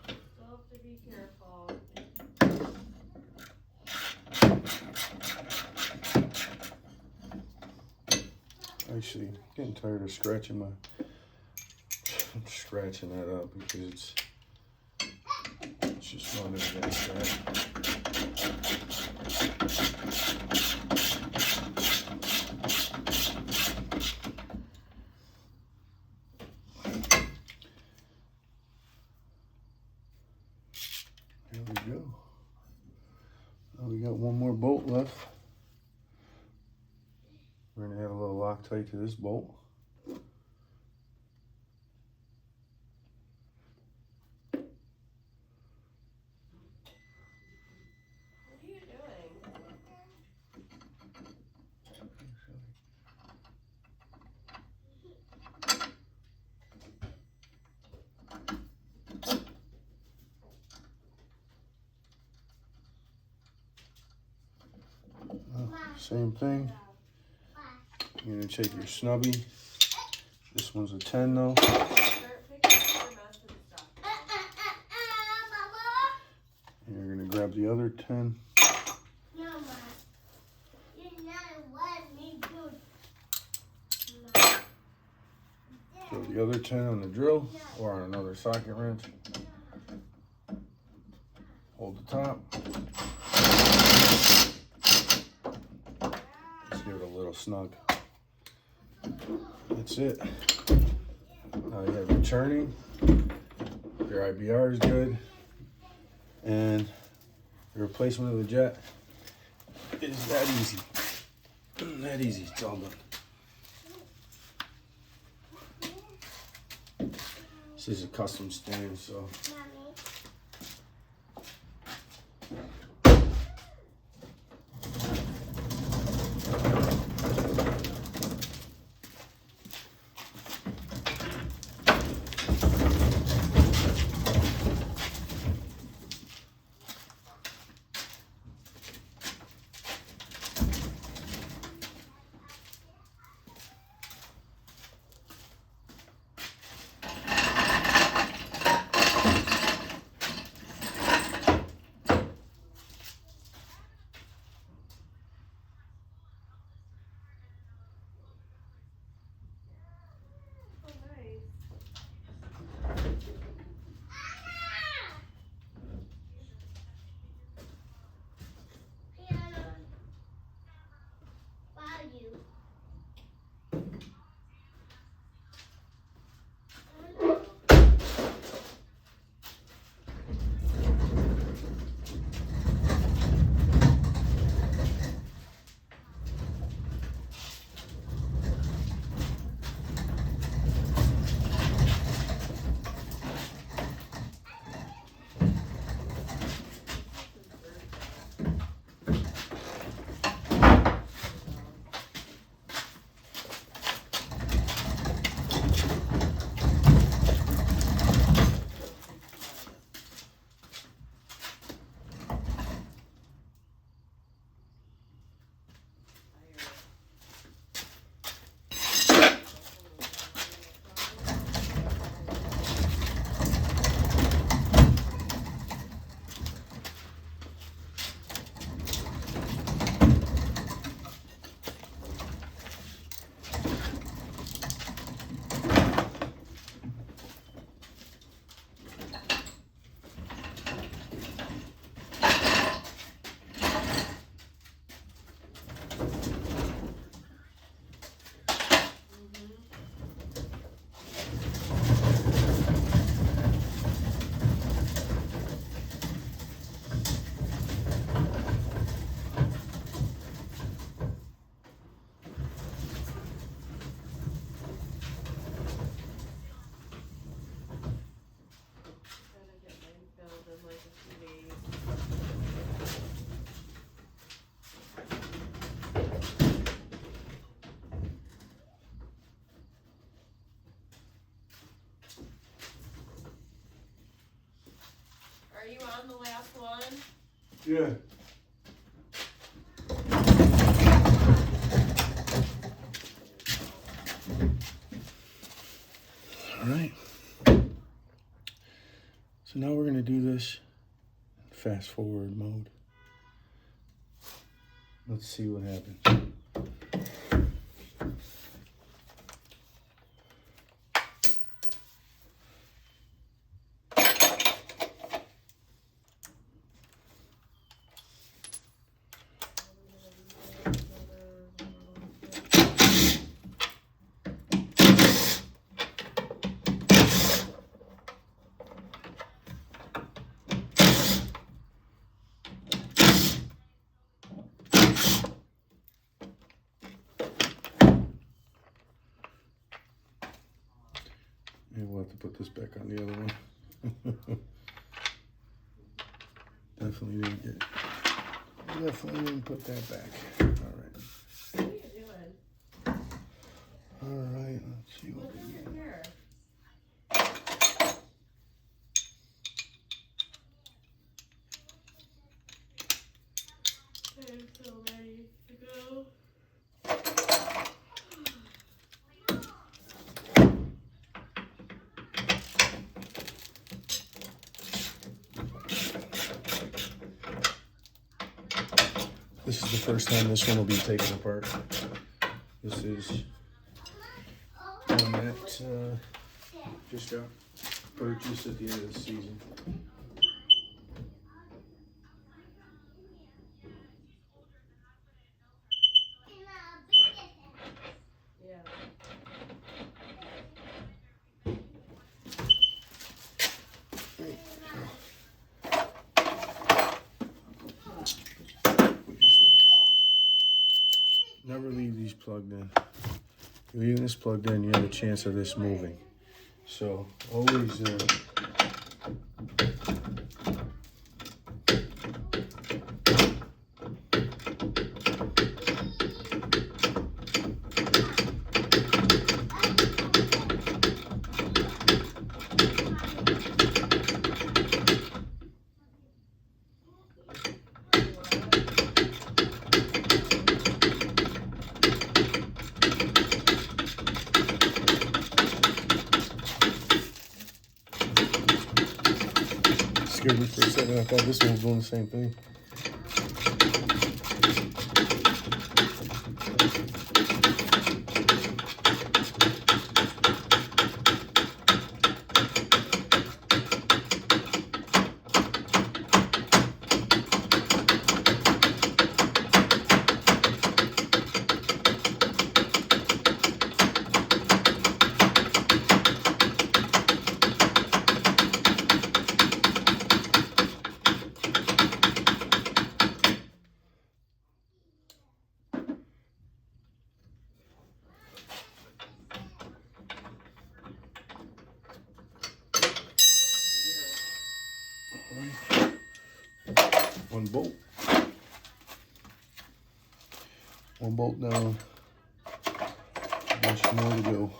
Still have to be careful. Actually, I'm getting tired of scratching scratching that up because it's just running against that. There we go. Now we got one more bolt left. We're gonna add a little Loctite to this bolt. What are you doing? Same thing. You're gonna take your snubby. This one's a 10 though. Start picking up your mess and stuff. And you're gonna grab the other 10. Mama, you not let me do. Throw the other 10 on the drill or on another socket wrench. Hold the top. Just give it a little snug. That's it. Now you have your turning. Your IBR is good. And the replacement of the jet is that easy. That easy. It's all done. This is a custom stand, so. on the last one? Yeah. All right. So now we're gonna do this in fast forward mode. Let's see what happens. Maybe we'll have to put this back on the other one. Definitely didn't put that back. All right. What are you doing? All right, let's see what What's we in get. your hair? Okay, so ready to go. This is the first time this one will be taken apart. This is one that just got purchased at the end of the season. Yeah. Never leave these plugged in. Leaving this plugged in, you have a chance of this moving. So always scared me for a second. I thought this one was doing the same thing. One bolt. One bolt down. A bunch more to go.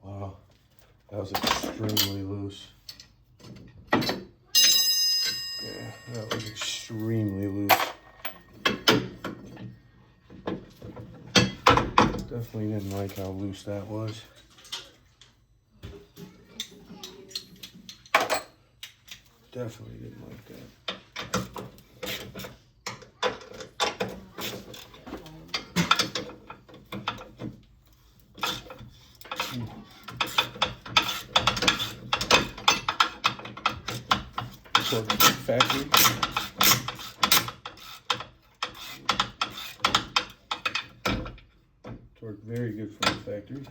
Wow, that was extremely loose. Yeah, that was extremely loose. Definitely didn't like how loose that was. Definitely didn't like that. So, factory. Worked very good from the factory.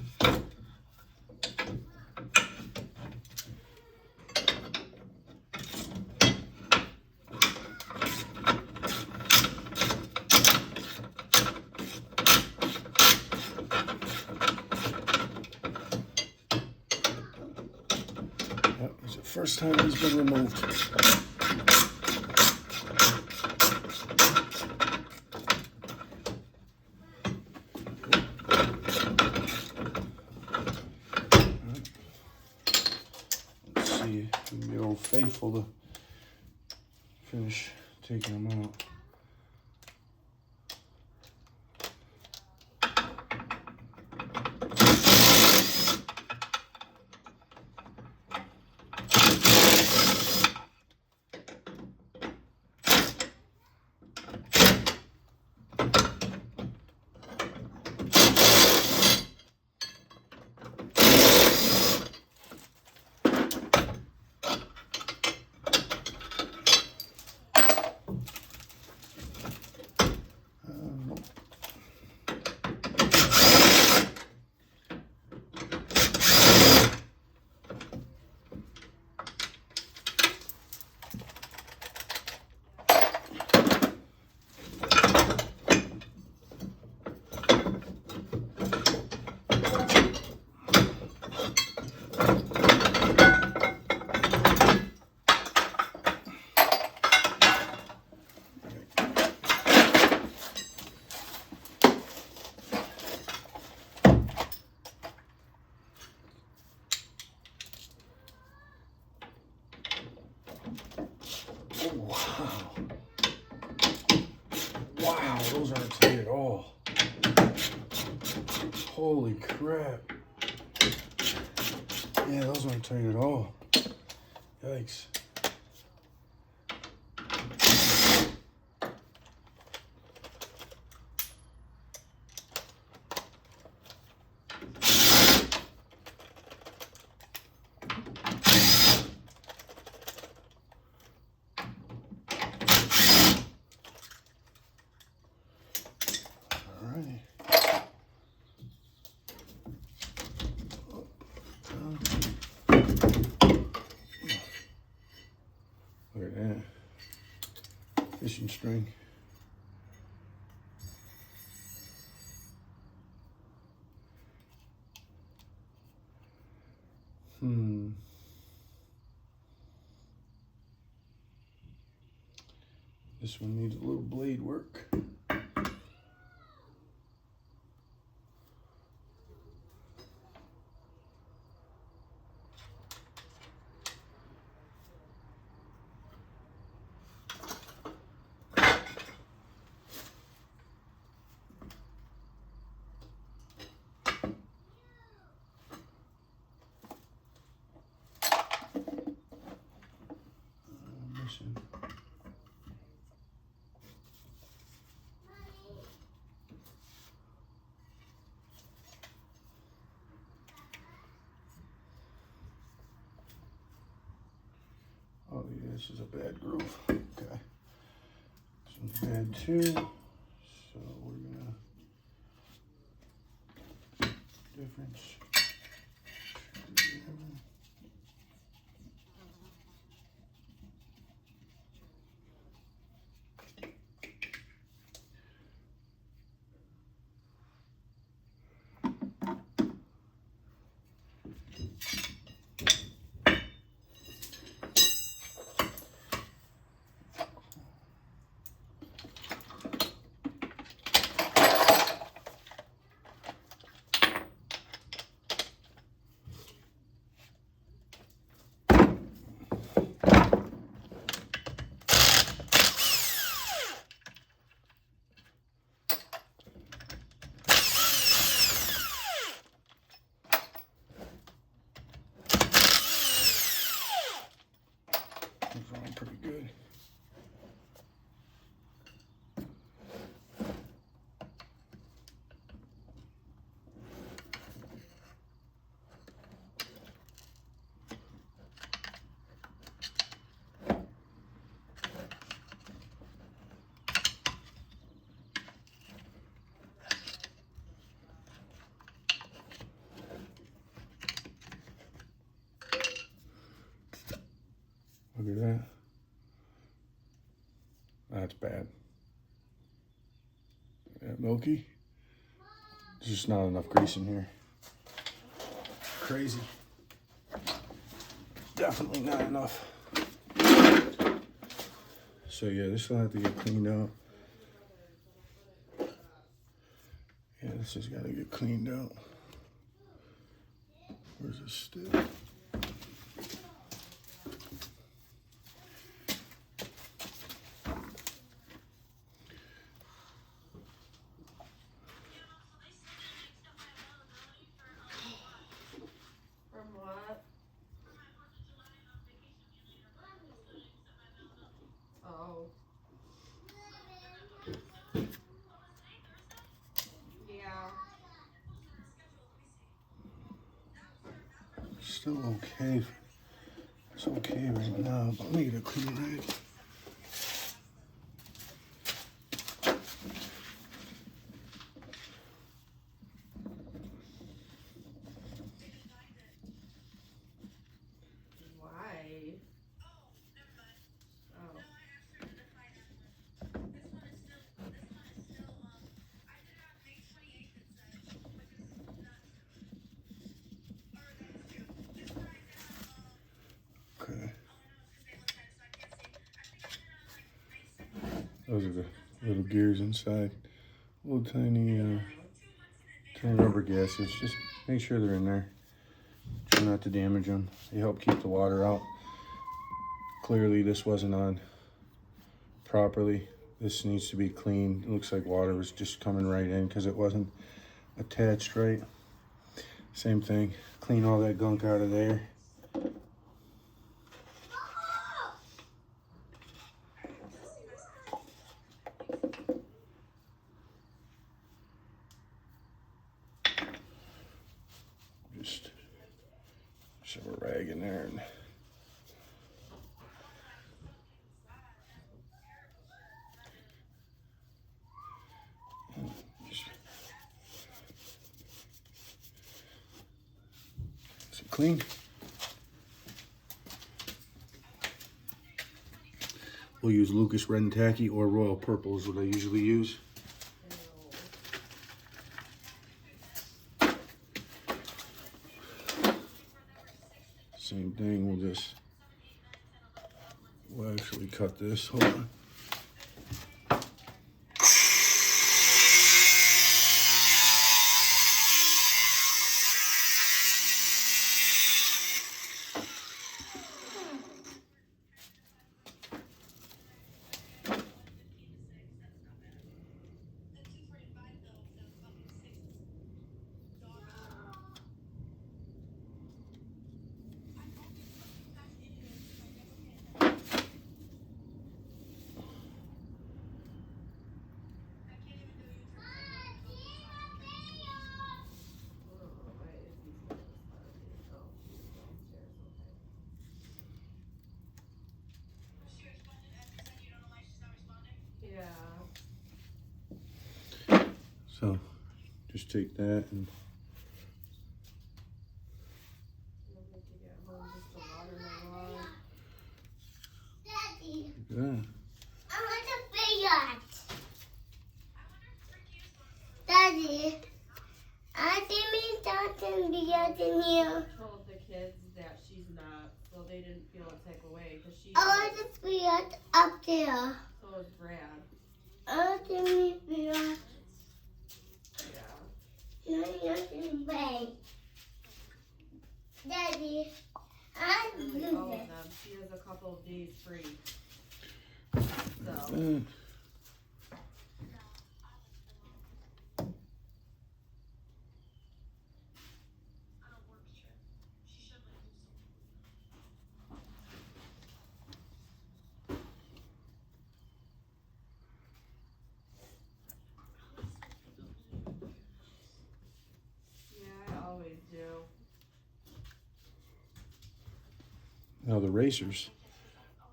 Yep, it's the first time he's been removed. Let's see if we can get old Faithful to finish taking them out. Wow. Wow, those aren't tight at all. Holy crap. Yeah, those aren't tight at all. Yikes. Look at that. Fishing string. This one needs a little blade work. Oh yeah, this is a bad groove. Okay. This one's bad too. So we're gonna difference. Look at that. That's bad. Yeah, milky. There's just not enough grease in here. Crazy. Definitely not enough. So yeah, this will have to get cleaned out. Yeah, this has got to get cleaned out. Where's the stick? From what? Oh. Yeah. Still okay. It's okay right now, but let me get a clean rag. Why? Oh. Okay. Those are the little gears inside. Little tiny, tiny rubber gaskets. Just make sure they're in there. Try not to damage them. They help keep the water out. Clearly this wasn't on properly. This needs to be cleaned. It looks like water was just coming right in because it wasn't attached right. Same thing. Clean all that gunk out of there. Just shove a rag in there and is it clean? We'll use Lucas Red and Tacky or Royal Purple is what I usually use. Same thing, we'll actually cut this, hold on. So just take that and Daddy, yeah. I want a big yacht. Daddy, I didn't something bigger than you. Told the kids that she's not, so they didn't feel a type of way because she. I want a big yacht up there. So is Brad. I want a big yacht. Yeah. No, nothing big. Daddy, I do Really, all of this. them. She has a couple of days free. So. Yeah, I always do. Now the racers,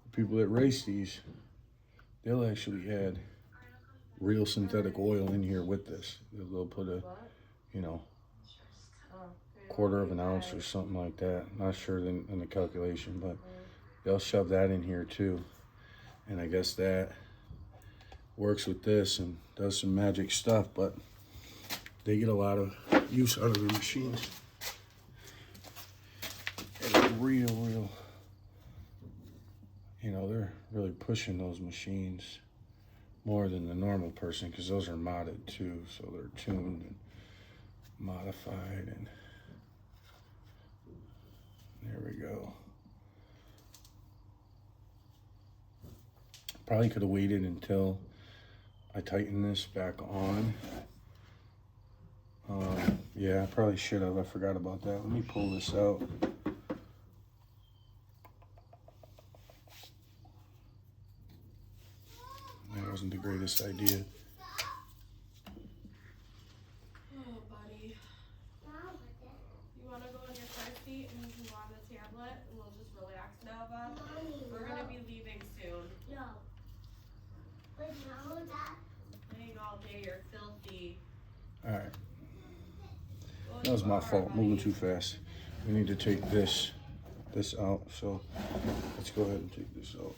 the people that race these, they'll actually add real synthetic oil in here with this. They'll put a, What? you know, Oh, okay, quarter of an well, ounce or something like that. Not sure in the calculation, but they'll shove that in here too. And I guess that works with this and does some magic stuff, but they get a lot of use out of the machines. And real, you know, they're really pushing those machines more than the normal person, because those are modded too, so they're tuned and modified. And there we go. Probably could have waited until I tighten this back on. Yeah, I probably should have. I forgot about that. Let me pull this out. That wasn't the greatest idea. Oh, buddy. You want to go in your car seat and you can go on the tablet and we'll just relax now, bud? We're going to be leaving soon. No. But no, that. Playing all day, you're filthy. All right. That was my fault, moving too fast. We need to take this out, so let's go ahead and take this out.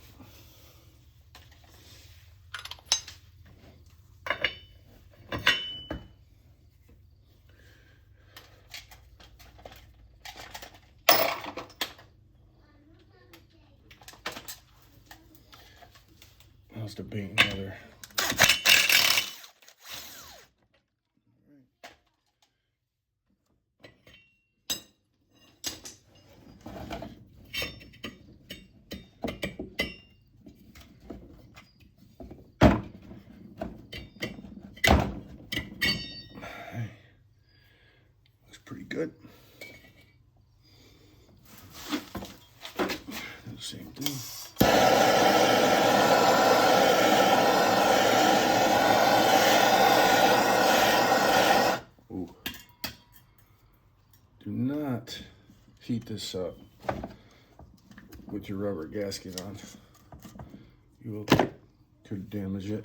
I was debating whether pretty good. The same thing. Ooh. Do not heat this up with your rubber gasket on. You could damage it.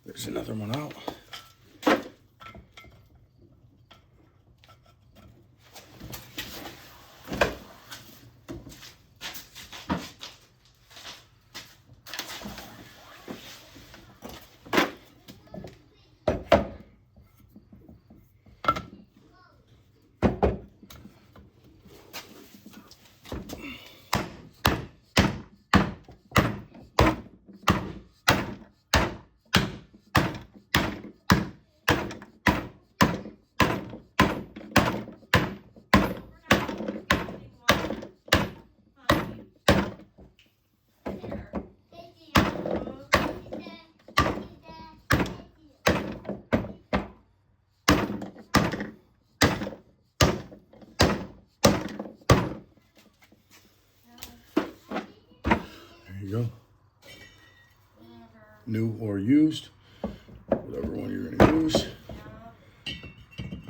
There's another one out. There you go. New or used, whatever one you're going to use.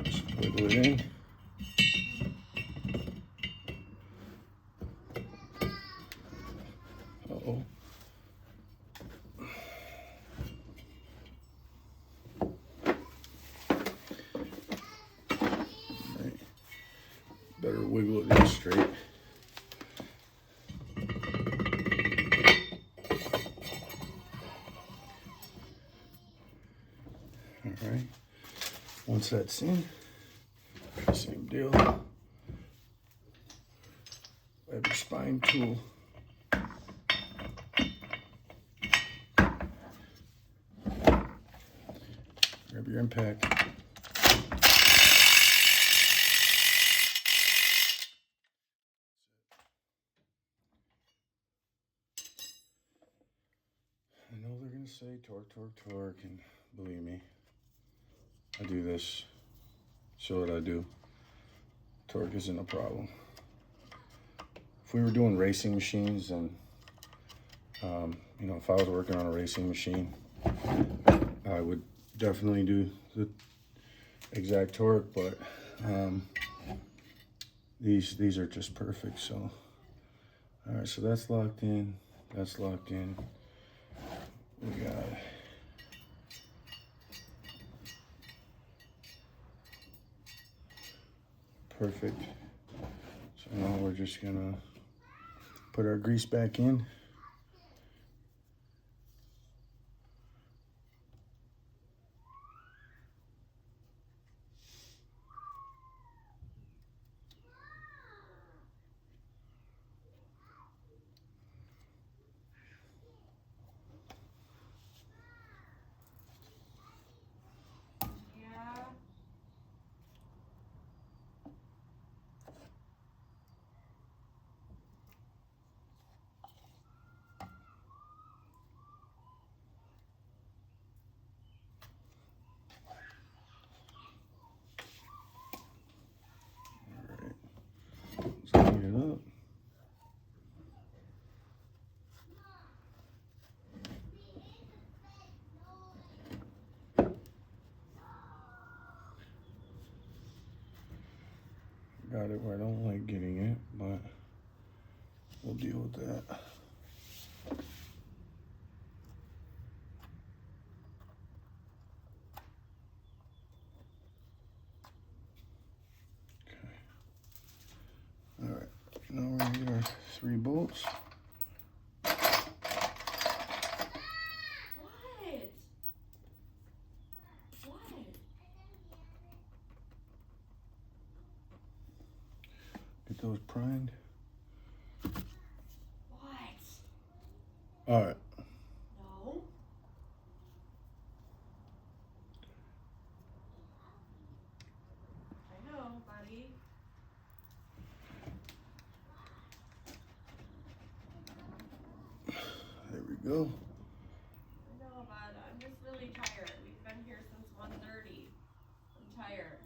Just wiggle it in. Uh-oh. Right. Better wiggle it in straight. All right, once that's in, same deal. Grab your spine tool. Grab your impact. say torque, torque, torque, and believe me, I do this. So what I do. Torque isn't a problem. If we were doing racing machines, then, you know, if I was working on a racing machine, I would definitely do the exact torque, but these are just perfect. So, all right, so that's locked in. That's locked in. We got perfect. So now we're just gonna put our grease back in. Yeah. Let's clean it up. Got it where I don't like getting it, but we'll deal with that. Okay. All right. Now we're gonna get our 3 bolts. What? What? Get those primed. What? All right. No. I know, buddy. There we go. I know, bud. I'm just really tired. We've been here since 1:30. I'm tired.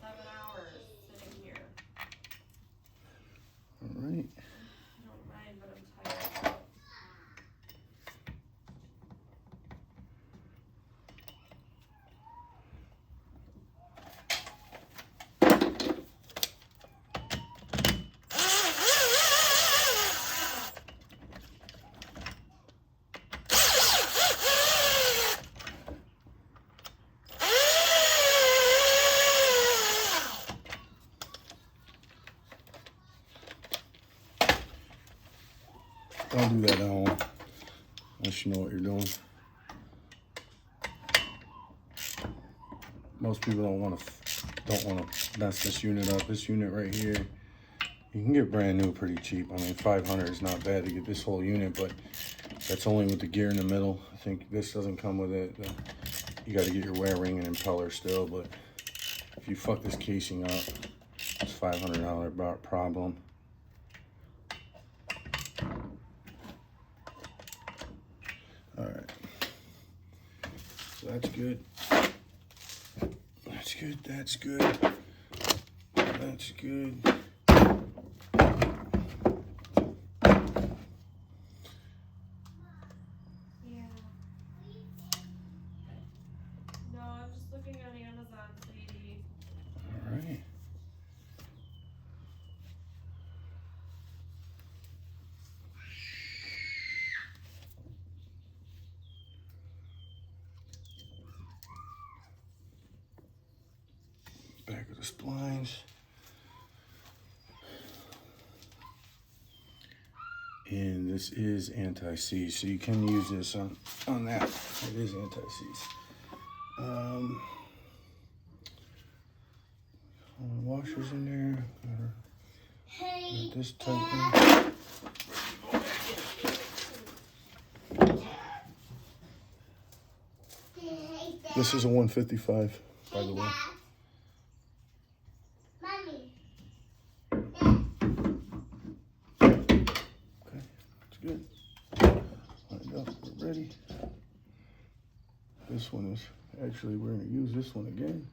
7 hours sitting here. All right. I don't mind, but I'm tired. Don't do that at home unless you know what you're doing. Most people don't want to mess this unit up. This unit right here, you can get brand new pretty cheap. I mean, 500 is not bad to get this whole unit, but that's only with the gear in the middle. I think this doesn't come with it. You got to get your wear ring and impeller still, but if you fuck this casing up, it's $500 problem. All right, so that's good. That's good, that's good. That's good. Yeah. No, I'm just looking on Amazon, sweetie. All right. Back of the splines. And this is anti-seize, so you can use this on that. It is anti-seize. Washers in there. Hey, Got this tightened. This is a 155, by the way. Mommy. Okay, that's good. Lined up. We're ready. This one is, actually, we're gonna use this one again.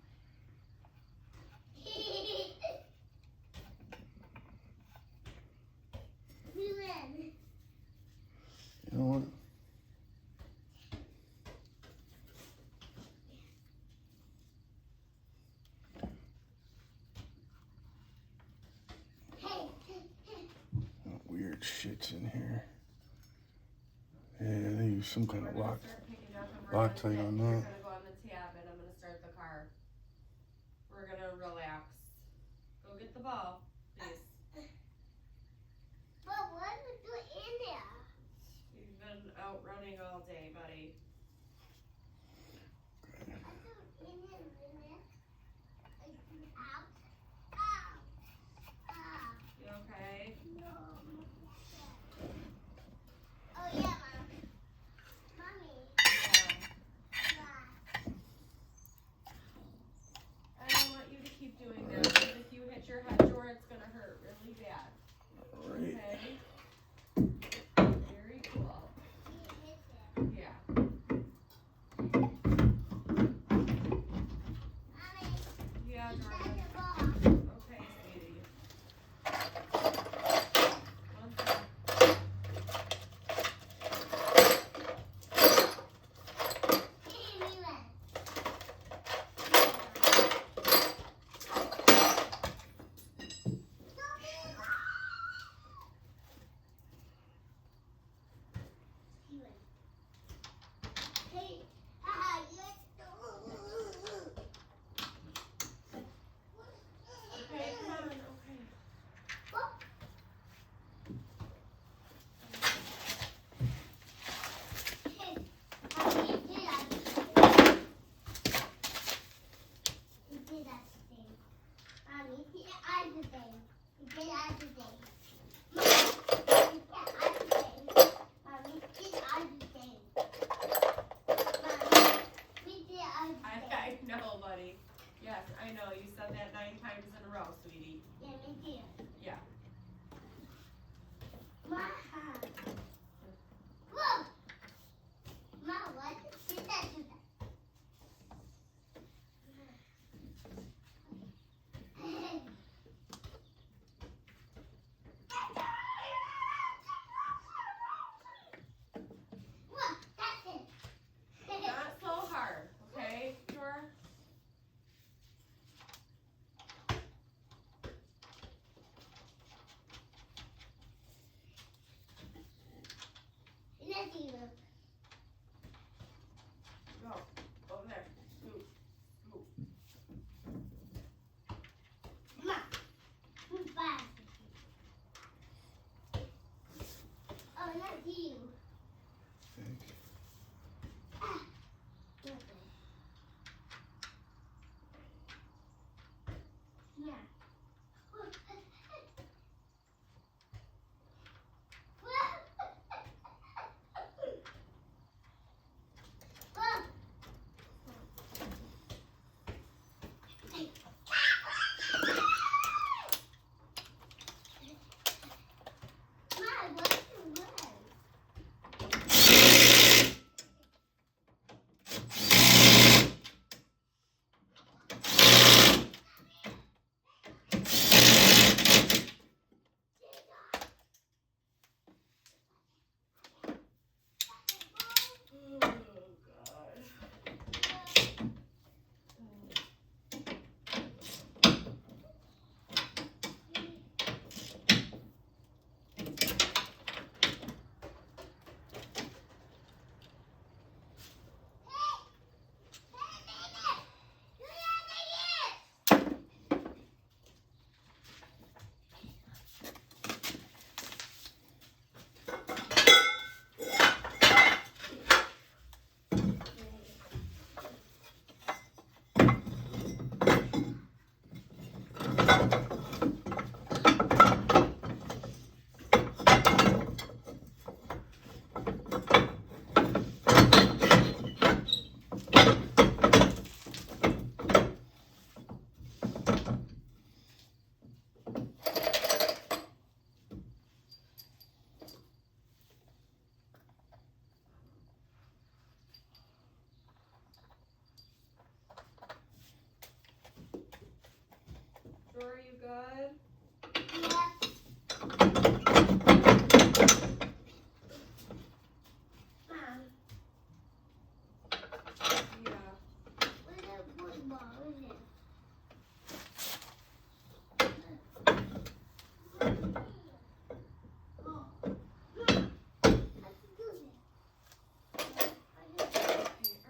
You know what? Oh, weird shit's in here. Yeah, they use some kind of Loctite on that. We're gonna go on the tab and I'm gonna start the car. We're gonna relax. Go get the ball, please. But what is it in there? You've been out running all day, buddy. You okay? Oh yeah, Mom. Mommy. Yeah. I don't want you to keep doing that because if you hit your head, Jordan, it's gonna hurt really bad. Alright. Okay? Very cool. Yeah. Yeah, Jordan. Okay, sweetie. One thing. Okay, come on. Okay. I know, buddy. Yes, I know. You said that 9 times in a row, sweetie. Yeah, me too. Yeah. Mom. Look. Mom, what? Do that. Look, that's it. Not so hard, okay, Jor? Let's see.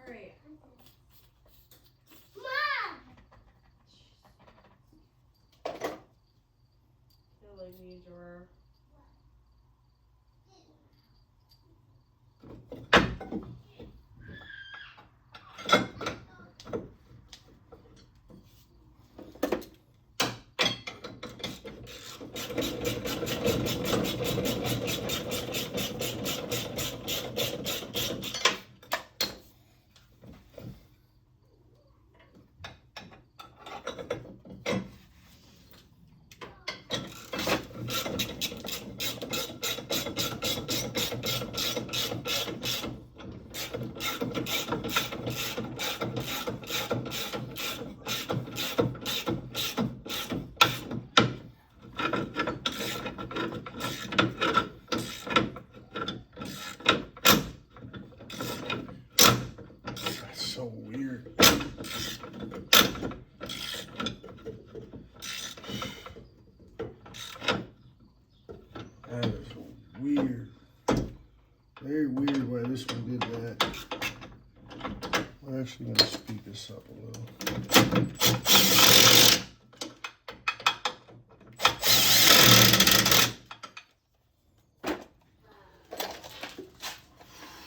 Alright. Killing me, Jor. That's so weird. That is weird. Very weird why this one did that. I'm actually going to speed this up a little.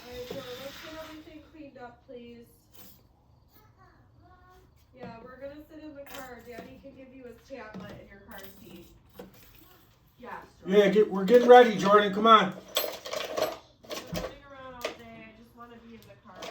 Alright, Jor, let's get everything cleaned up, please. Yeah, we're gonna sit in the car. Daddy can give you his tablet in your car seat. Yeah, Jor. Yeah, we're getting ready, Jordan. Come on. I've been running around all day. I just want to be in the car now.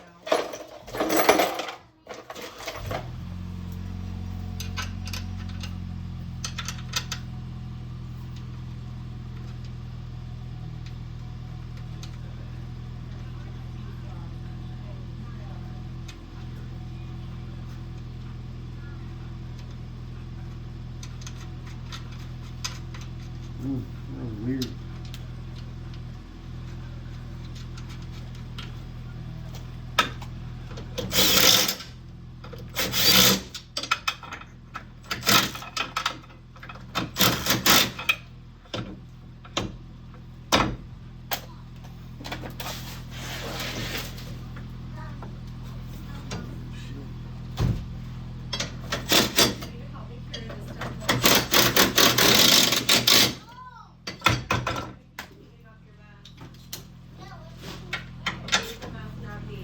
Ooh, that was weird. Can you help me carry this stuff? Cleaning up your mess. It's a mess, not me.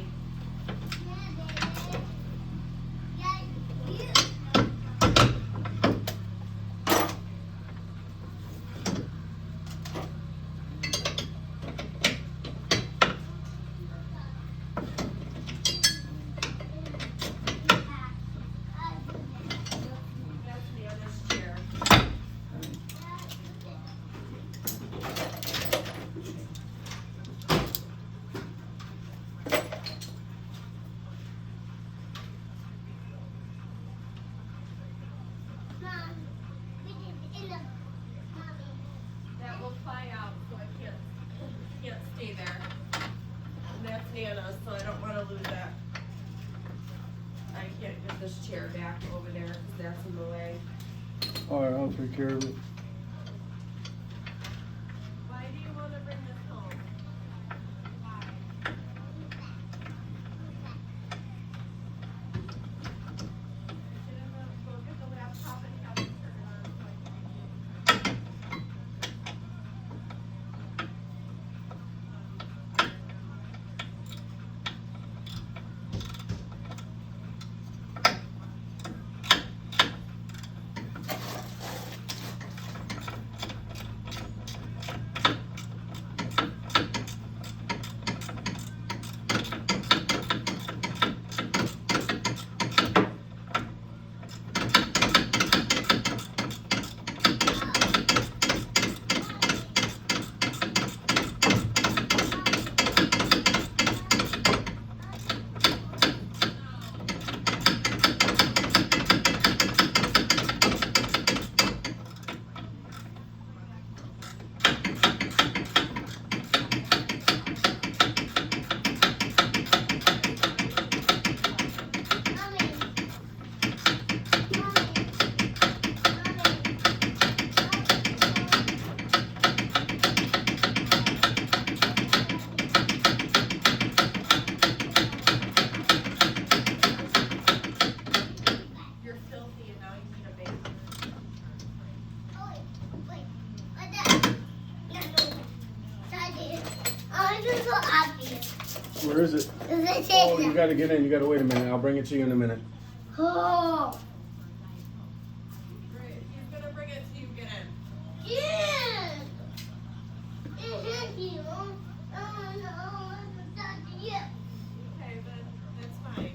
That's me on this chair. That will fly out, so I can't stay there. And that's Nana's, so I don't want to lose that. I can't get this chair back over there because that's in the way. All right, I'll take care of it. Why do you want to bring this home? Why? Shouldn't have go get the laptop and have it turn on so I can read it. so obvious. Where is it? It's Oh, you gotta get in. You gotta wait a minute. I'll bring it to you in a minute. Oh. Right, he's gonna bring it to you, get in. Yeah. Thank you. Oh, no. Yeah. Okay, then that's fine.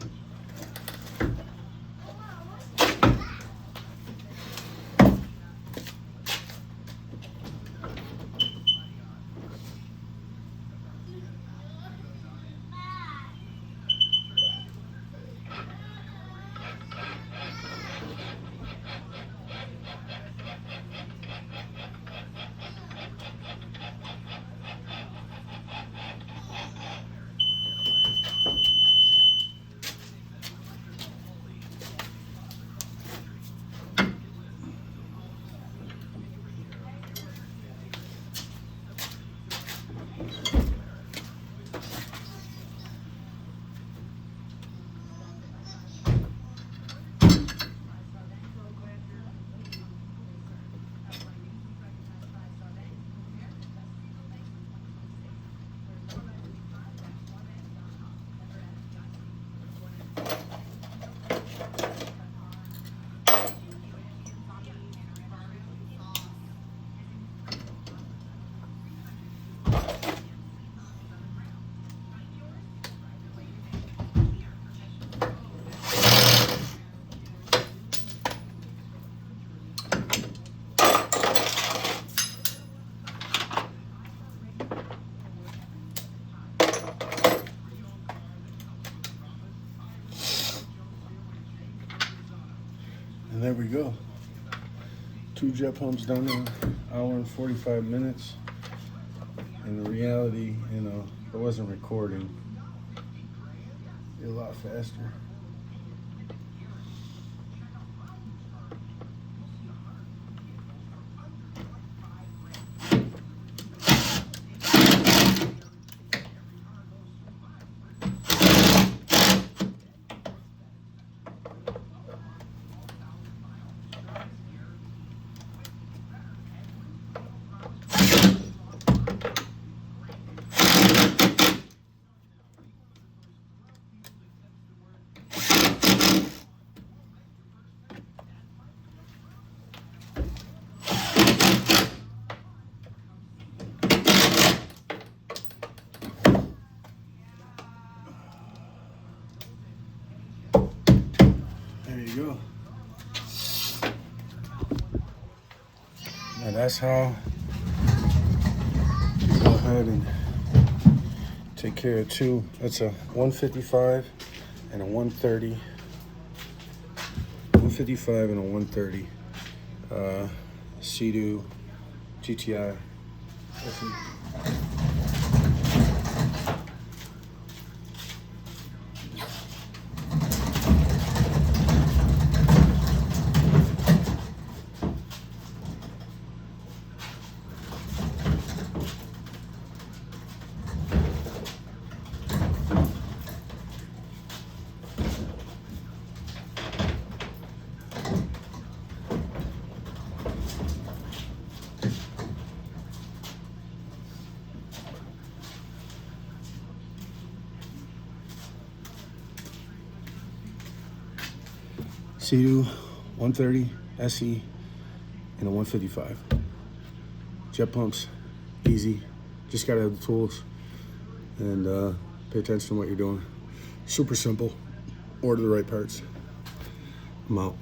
And there we go. 2 jet pumps done in an hour and 45 minutes. And the reality, you know, I wasn't recording. Be a lot faster. There you go. Now that's how you go ahead and take care of 2. That's a 155 and a 130. 155 and a 130. SeaDoo GTI. SeaDoo 130 SE and a 155. Jet pumps, easy. Just gotta have the tools and pay attention to what you're doing. Super simple. Order the right parts. I'm out.